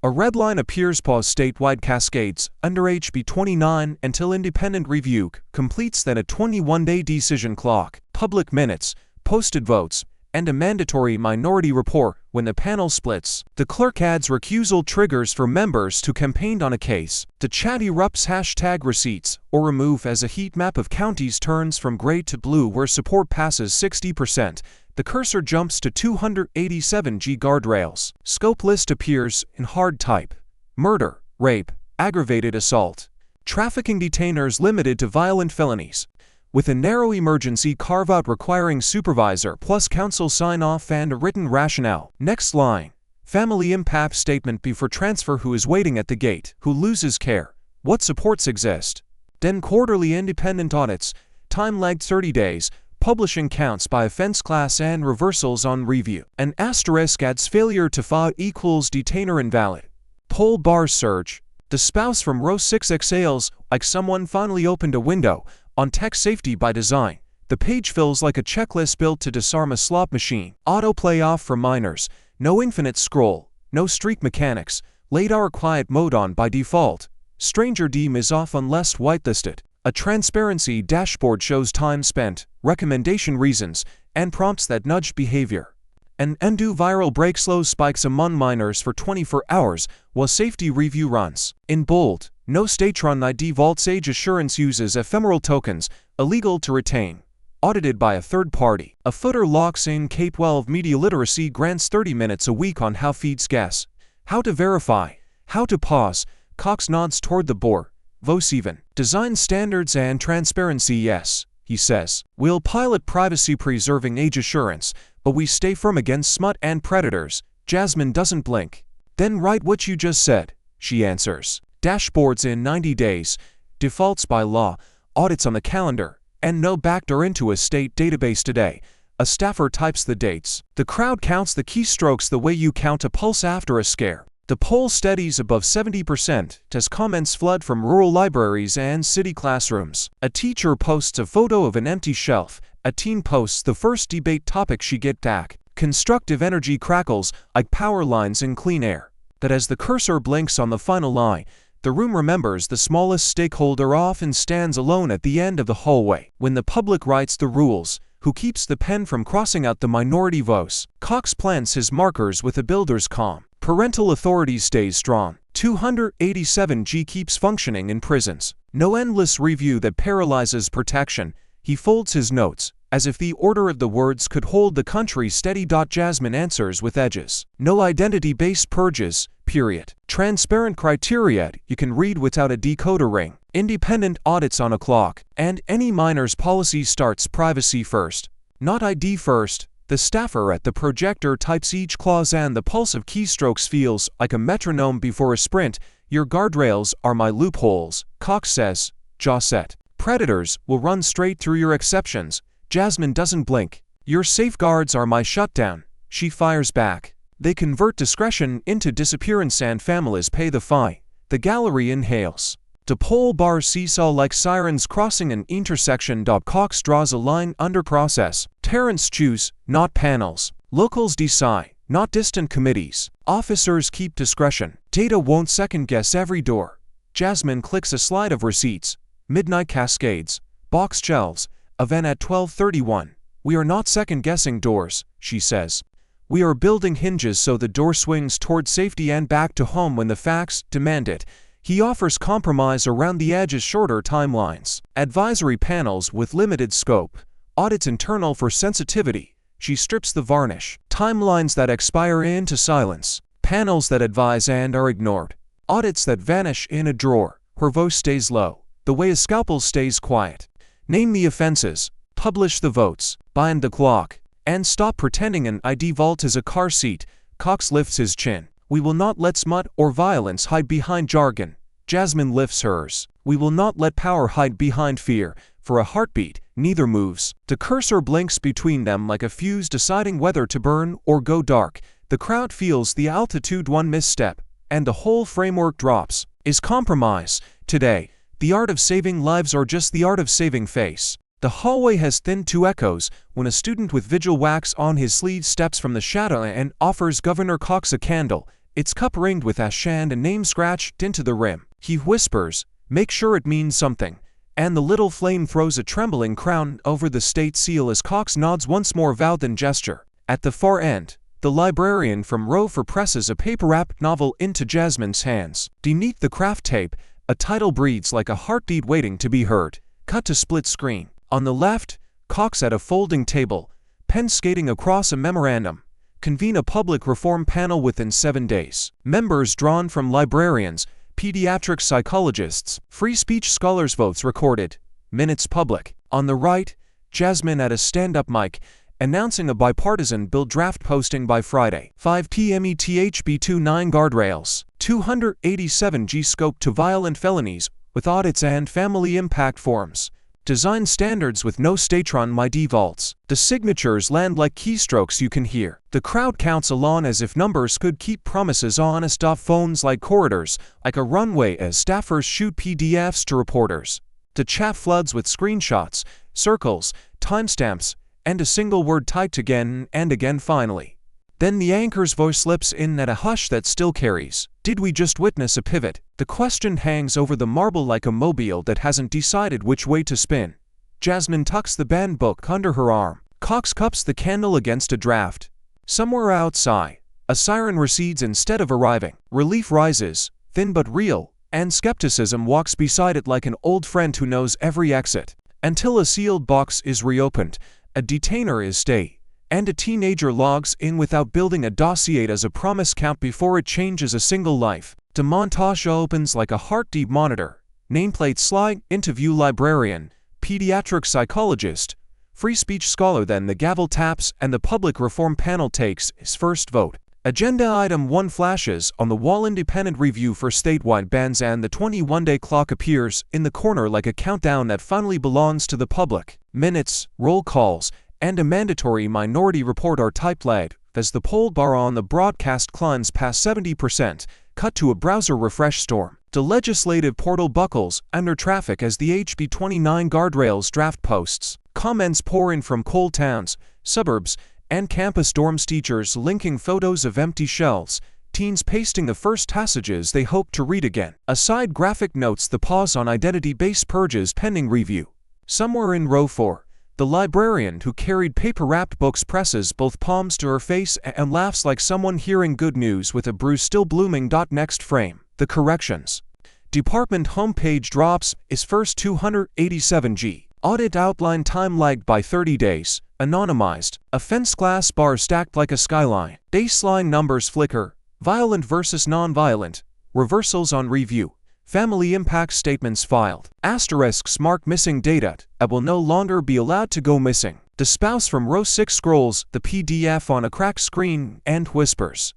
A red line appears pause statewide cascades under HB 29 until independent review completes, then a 21-day decision clock, public minutes, posted votes, and a mandatory minority report when the panel splits. The clerk adds recusal triggers for members who campaigned on a case. The chat erupts hashtag receipts or remove as a heat map of counties turns from gray to blue where support passes 60%. The cursor jumps to 287G guardrails. Scope list appears in hard type. Murder, rape, aggravated assault. Trafficking detainers limited to violent felonies. With a narrow emergency carve-out requiring supervisor plus counsel sign-off and a written rationale. Next line. Family impact statement before transfer. Who is waiting at the gate? Who loses care? What supports exist? Then quarterly independent audits. Time lagged 30 days. Publishing counts by offense class and reversals on review. An asterisk adds failure to file equals detainer invalid. Pole bar surge. The spouse from row 6 exhales like someone finally opened a window. On tech safety by design. The page feels like a checklist built to disarm a slot machine. Autoplay off for minors. No infinite scroll. No streak mechanics. Late hour quiet mode on by default. Stranger Deem is off unless whitelisted. A transparency dashboard shows time spent, recommendation reasons, and prompts that nudged behavior. An undo viral break slow spikes among minors for 24 hours while safety review runs. In bold, no Statron ID Vault Sage Assurance uses ephemeral tokens, illegal to retain. Audited by a third party. A footer locks in K-12 media literacy grants 30 minutes a week on how feeds guess. How to verify. How to pause. Cox nods toward the board. Voce even. Design standards and transparency yes, he says. We'll pilot privacy-preserving age assurance, but we stay firm against smut and predators. Jasmine doesn't blink. Then write what you just said, she answers. Dashboards in 90 days, defaults by law, audits on the calendar, and no backdoor into a state database today. A staffer types the dates. The crowd counts the keystrokes the way you count a pulse after a scare. The poll steadies above 70% as comments flood from rural libraries and city classrooms. A teacher posts a photo of an empty shelf. A teen posts the first debate topic she get back. Constructive energy crackles like power lines in clean air. That as the cursor blinks on the final line, the room remembers the smallest stakeholder often stands alone at the end of the hallway. When the public writes the rules, who keeps the pen from crossing out the minority voice? Cox plants his markers with a builder's calm. Parental authority stays strong. 287G keeps functioning in prisons. No endless review that paralyzes protection. He folds his notes, as if the order of the words could hold the country steady. Jasmine answers with edges. No identity-based purges, period. Transparent criteria you can read without a decoder ring. Independent audits on a clock. And any minor's policy starts privacy first, not ID first. The staffer at the projector types each clause and the pulse of keystrokes feels like a metronome before a sprint. Your guardrails are my loopholes, Cox says, jaw set. Predators will run straight through your exceptions. Jasmine doesn't blink. Your safeguards are my shutdown, she fires back. They convert discretion into disappearance and families pay the fine. The gallery inhales. The pole bars seesaw like sirens crossing an intersection. Cox draws a line under process. Parents choose, not panels. Locals decide, not distant committees. Officers keep discretion. Data won't second-guess every door. Jasmine clicks a slide of receipts. Midnight cascades. Box shelves. Event at 12:31. We are not second-guessing doors, she says. We are building hinges so the door swings toward safety and back to home when the facts demand it. He offers compromise around the edges, shorter timelines. Advisory panels with limited scope. Audits internal for sensitivity. She strips the varnish. Timelines that expire into silence. Panels that advise and are ignored. Audits that vanish in a drawer. Her voice stays low, the way a scalpel stays quiet. Name the offenses. Publish the votes. Bind the clock. And stop pretending an ID vault is a car seat. Cox lifts his chin. We will not let smut or violence hide behind jargon. Jasmine lifts hers. We will not let power hide behind fear. For a heartbeat, neither moves. The cursor blinks between them like a fuse deciding whether to burn or go dark. The crowd feels the altitude, one misstep, and the whole framework drops. Is compromise, today, the art of saving lives or just the art of saving face? The hallway has thinned to echoes when a student with vigil wax on his sleeve steps from the shadow and offers Governor Cox a candle, its cup ringed with ash and a name scratched into the rim. He whispers, "Make sure it means something," and the little flame throws a trembling crown over the state seal as Cox nods once more, vow than gesture. At the far end, the librarian from Rover presses a paper-wrapped novel into Jasmine's hands. Beneath the craft tape, a title breathes like a heartbeat waiting to be heard. Cut to split screen. On the left, Cox at a folding table, pen skating across a memorandum. Convene a public reform panel within 7 days. Members drawn from librarians, pediatric psychologists, free speech scholars, votes recorded, minutes public. On the right, Jasmine at a stand-up mic, announcing a bipartisan bill draft posting by Friday. 5 p.m. ETHB 29 guardrails, 287G scope to violent felonies, with audits and family impact forms. Design standards with no statron ID vaults. The signatures land like keystrokes you can hear. The crowd counts along as if numbers could keep promises honest. Off phones like corridors, like a runway as staffers shoot PDFs to reporters. The chat floods with screenshots, circles, timestamps, and a single word typed again and again finally. Then the anchor's voice slips in at a hush that still carries. Did we just witness a pivot? The question hangs over the marble like a mobile that hasn't decided which way to spin. Jasmine tucks the banned book under her arm. Cox cups the candle against a draft. Somewhere outside, a siren recedes instead of arriving. Relief rises, thin but real, and skepticism walks beside it like an old friend who knows every exit. Until a sealed box is reopened, a detainer is stayed, and a teenager logs in without building a dossier as a promise count before it changes a single life. The montage opens like a heart-deep monitor. Nameplate slide into view: librarian, pediatric psychologist, free speech scholar. Then the gavel taps and the public reform panel takes its first vote. Agenda item 1 flashes on the wall: independent review for statewide bans, and the 21-day clock appears in the corner like a countdown that finally belongs to the public. Minutes, roll calls, and a mandatory minority report are typed late as the poll bar on the broadcast climbs past 70%. Cut to a browser refresh storm. The legislative portal buckles under traffic as the HB 29 guardrails draft posts. Comments pour in from coal towns, suburbs, and campus dorms. Teachers linking photos of empty shelves. Teens pasting the first passages they hope to read again. A side graphic notes the pause on identity-based purges pending review. Somewhere in row 4, the librarian who carried paper-wrapped books presses both palms to her face and laughs like someone hearing good news with a bruise still blooming. Next frame, the corrections department homepage drops its first 287G. Audit outline time lagged by 30 days. Anonymized. Offense class bar stacked like a skyline. Baseline numbers flicker. Violent versus non-violent. Reversals on review. Family impact statements filed. Asterisks mark missing data that will no longer be allowed to go missing. The spouse from row 6 scrolls the PDF on a cracked screen and whispers,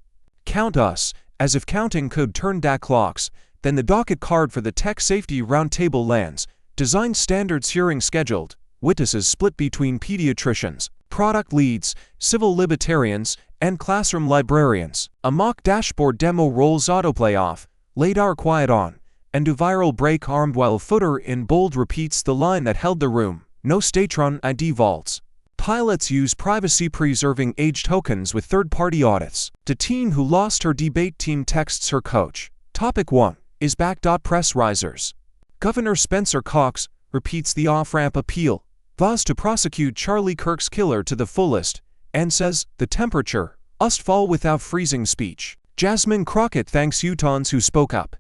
"Count us," as if counting could turn back clocks. Then the docket card for the tech safety roundtable lands. Design standards hearing scheduled. Witnesses split between pediatricians, product leads, civil libertarians, and classroom librarians. A mock dashboard demo rolls autoplay off. LiDAR quiet on. And a viral break armed while footer in bold repeats the line that held the room. No statron ID vaults. Pilots use privacy-preserving age tokens with third-party audits. The teen who lost her debate team texts her coach. Topic 1 is back. Press risers. Governor Spencer Cox, repeats the off-ramp appeal, vows to prosecute Charlie Kirk's killer to the fullest, and says, the temperature must fall without freezing speech. Jasmine Crockett thanks Utahns who spoke up,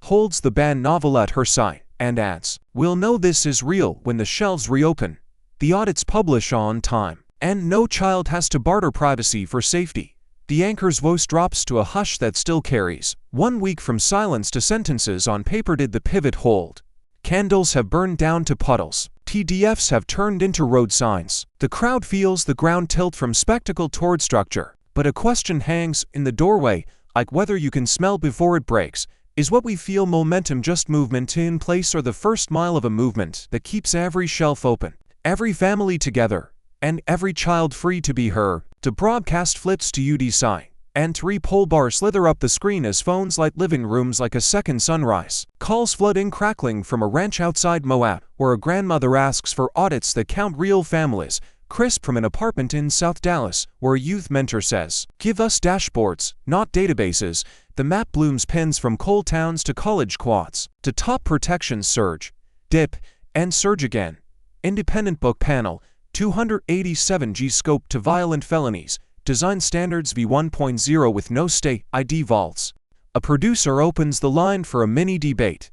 holds the banned novel at her side, and adds, we'll know this is real when the shelves reopen, the audits publish on time, and no child has to barter privacy for safety. The anchor's voice drops to a hush that still carries. 1 week from silence to sentences on paper did the pivot hold. Candles have burned down to puddles. TDFs have turned into road signs. The crowd feels the ground tilt from spectacle toward structure. But a question hangs in the doorway, like whether you can smell before it breaks. Is what we feel momentum just movement in place or the first mile of a movement that keeps every shelf open, every family together, and every child free to be her? To broadcast flips to you decide, and 3 pole bars slither up the screen as phones light living rooms like a second sunrise. Calls flood in crackling from a ranch outside Moab, where a grandmother asks for audits that count real families. Crisp from an apartment in South Dallas, where a youth mentor says, give us dashboards, not databases. The map blooms pins from coal towns to college quads, to top protections surge, dip, and surge again. Independent book panel, 287G scope to violent felonies, design standards v1.0 with no state ID vaults. A producer opens the line for a mini debate.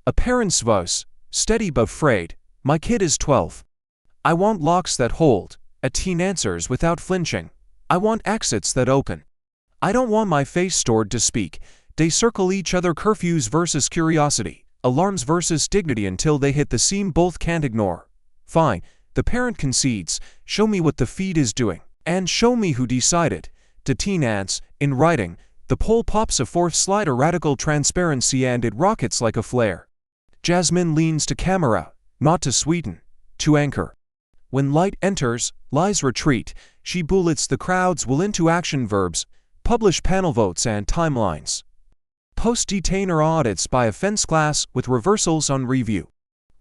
A parent's voice, steady but frayed, my kid is 12. I want locks that hold. A teen answers without flinching. I want exits that open. I don't want my face stored to speak. They circle each other, curfews versus curiosity, alarms versus dignity until they hit the seam both can't ignore. Fine. The parent concedes, show me what the feed is doing, and show me who decided. The teen adds, in writing, the poll pops a fourth slide, a radical transparency, and it rockets like a flare. Jasmine leans to camera, not to sweeten, to anchor. When light enters, lies retreat. She bullets the crowd's will into action verbs, publish panel votes and timelines. Post detainer audits by offense class with reversals on review.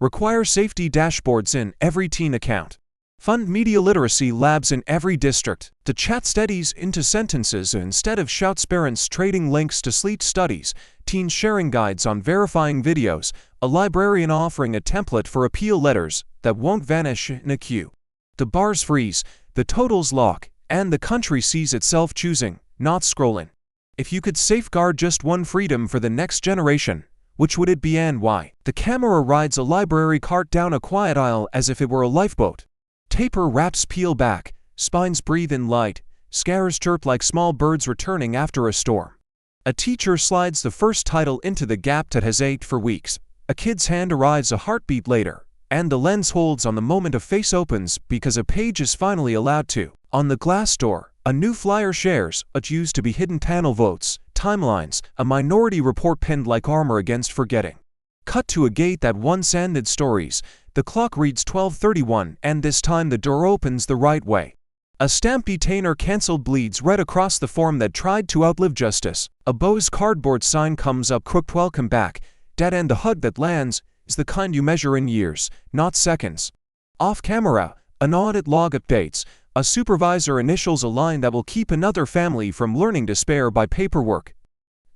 Require safety dashboards in every teen account. Fund media literacy labs in every district. To chat studies into sentences instead of shouts. Parents trading links to sleep studies. Teens sharing guides on verifying videos. A librarian offering a template for appeal letters that won't vanish in a queue. The bars freeze, the totals lock, and the country sees itself choosing, not scrolling. If you could safeguard just one freedom for the next generation, which would it be and why? The camera rides a library cart down a quiet aisle as if it were a lifeboat. Taper wraps peel back, spines breathe in light, scares chirp like small birds returning after a storm. A teacher slides the first title into the gap that has ached for weeks. A kid's hand arrives a heartbeat later, and the lens holds on the moment a face opens because a page is finally allowed to. On the glass door, a new flyer shares, what used to be hidden panel votes, timelines, a minority report pinned like armor against forgetting. Cut to a gate that once ended stories. The clock reads 12:31 and this time the door opens the right way. A stamp detainer cancelled bleeds red across the form that tried to outlive justice. A Bose cardboard sign comes up crooked, welcome back. Dead end. The hug that lands is the kind you measure in years, not seconds. Off camera, an audit log updates. A supervisor initials a line that will keep another family from learning to spare by paperwork.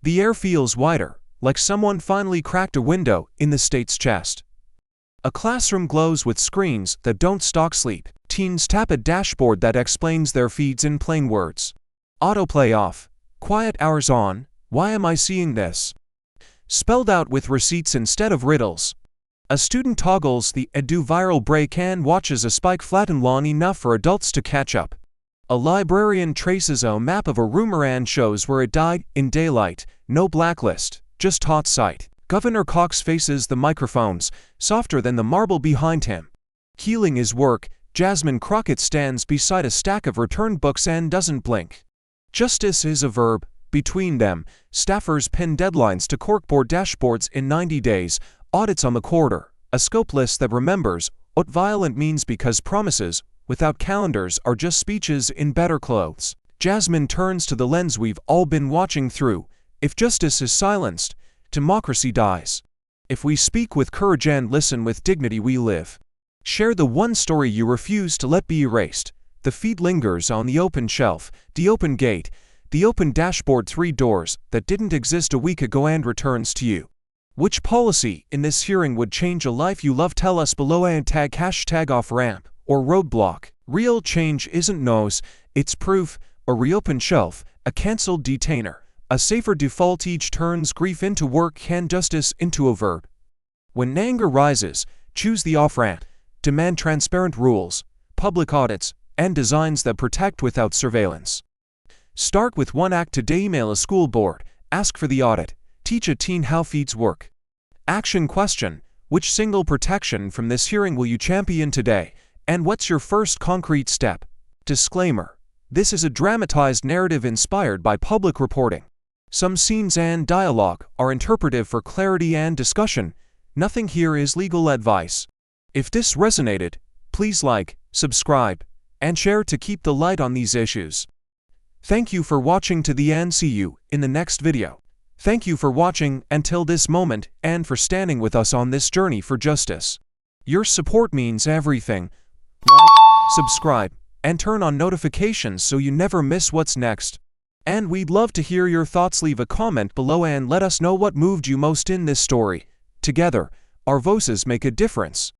The air feels wider, like someone finally cracked a window in the state's chest. A classroom glows with screens that don't stalk sleep. Teens tap a dashboard that explains their feeds in plain words. Autoplay off. Quiet hours on. Why am I seeing this? Spelled out with receipts instead of riddles. A student toggles the Edu viral break and watches a spike flatten long enough for adults to catch up. A librarian traces a map of a rumor and shows where it died in daylight. No blacklist, just hot sight. Governor Cox faces the microphones, softer than the marble behind him. Healing his work, Jasmine Crockett stands beside a stack of returned books and doesn't blink. Justice is a verb. Between them, staffers pin deadlines to corkboard dashboards in 90 days. Audits on the quarter, a scope list that remembers what violent means because promises without calendars are just speeches in better clothes. Jasmine turns to the lens we've all been watching through. If justice is silenced, democracy dies. If we speak with courage and listen with dignity, we live. Share the one story you refuse to let be erased. The feed lingers on the open shelf, the open gate, the open dashboard, 3 doors that didn't exist a week ago and returns to you. Which policy in this hearing would change a life you love? Tell us below and tag hashtag off-ramp or roadblock. Real change isn't no's, it's proof, a reopened shelf, a cancelled detainer, a safer default. Each turns grief into work and justice into a verb. When anger rises, choose the off-ramp. Demand transparent rules, public audits, and designs that protect without surveillance. Start with one act today. Email a school board, ask for the audit, teach a teen how feeds work. Action question: which single protection from this hearing will you champion today, and what's your first concrete step? Disclaimer: this is a dramatized narrative inspired by public reporting. Some scenes and dialogue are interpretive for clarity and discussion. Nothing here is legal advice. If this resonated, please like, subscribe, and share to keep the light on these issues. Thank you for watching to the end. See you in the next video. Thank you for watching until this moment and for standing with us on this journey for justice. Your support means everything. Like, subscribe, and turn on notifications so you never miss what's next. And we'd love to hear your thoughts. Leave a comment below and let us know what moved you most in this story. Together, our voices make a difference.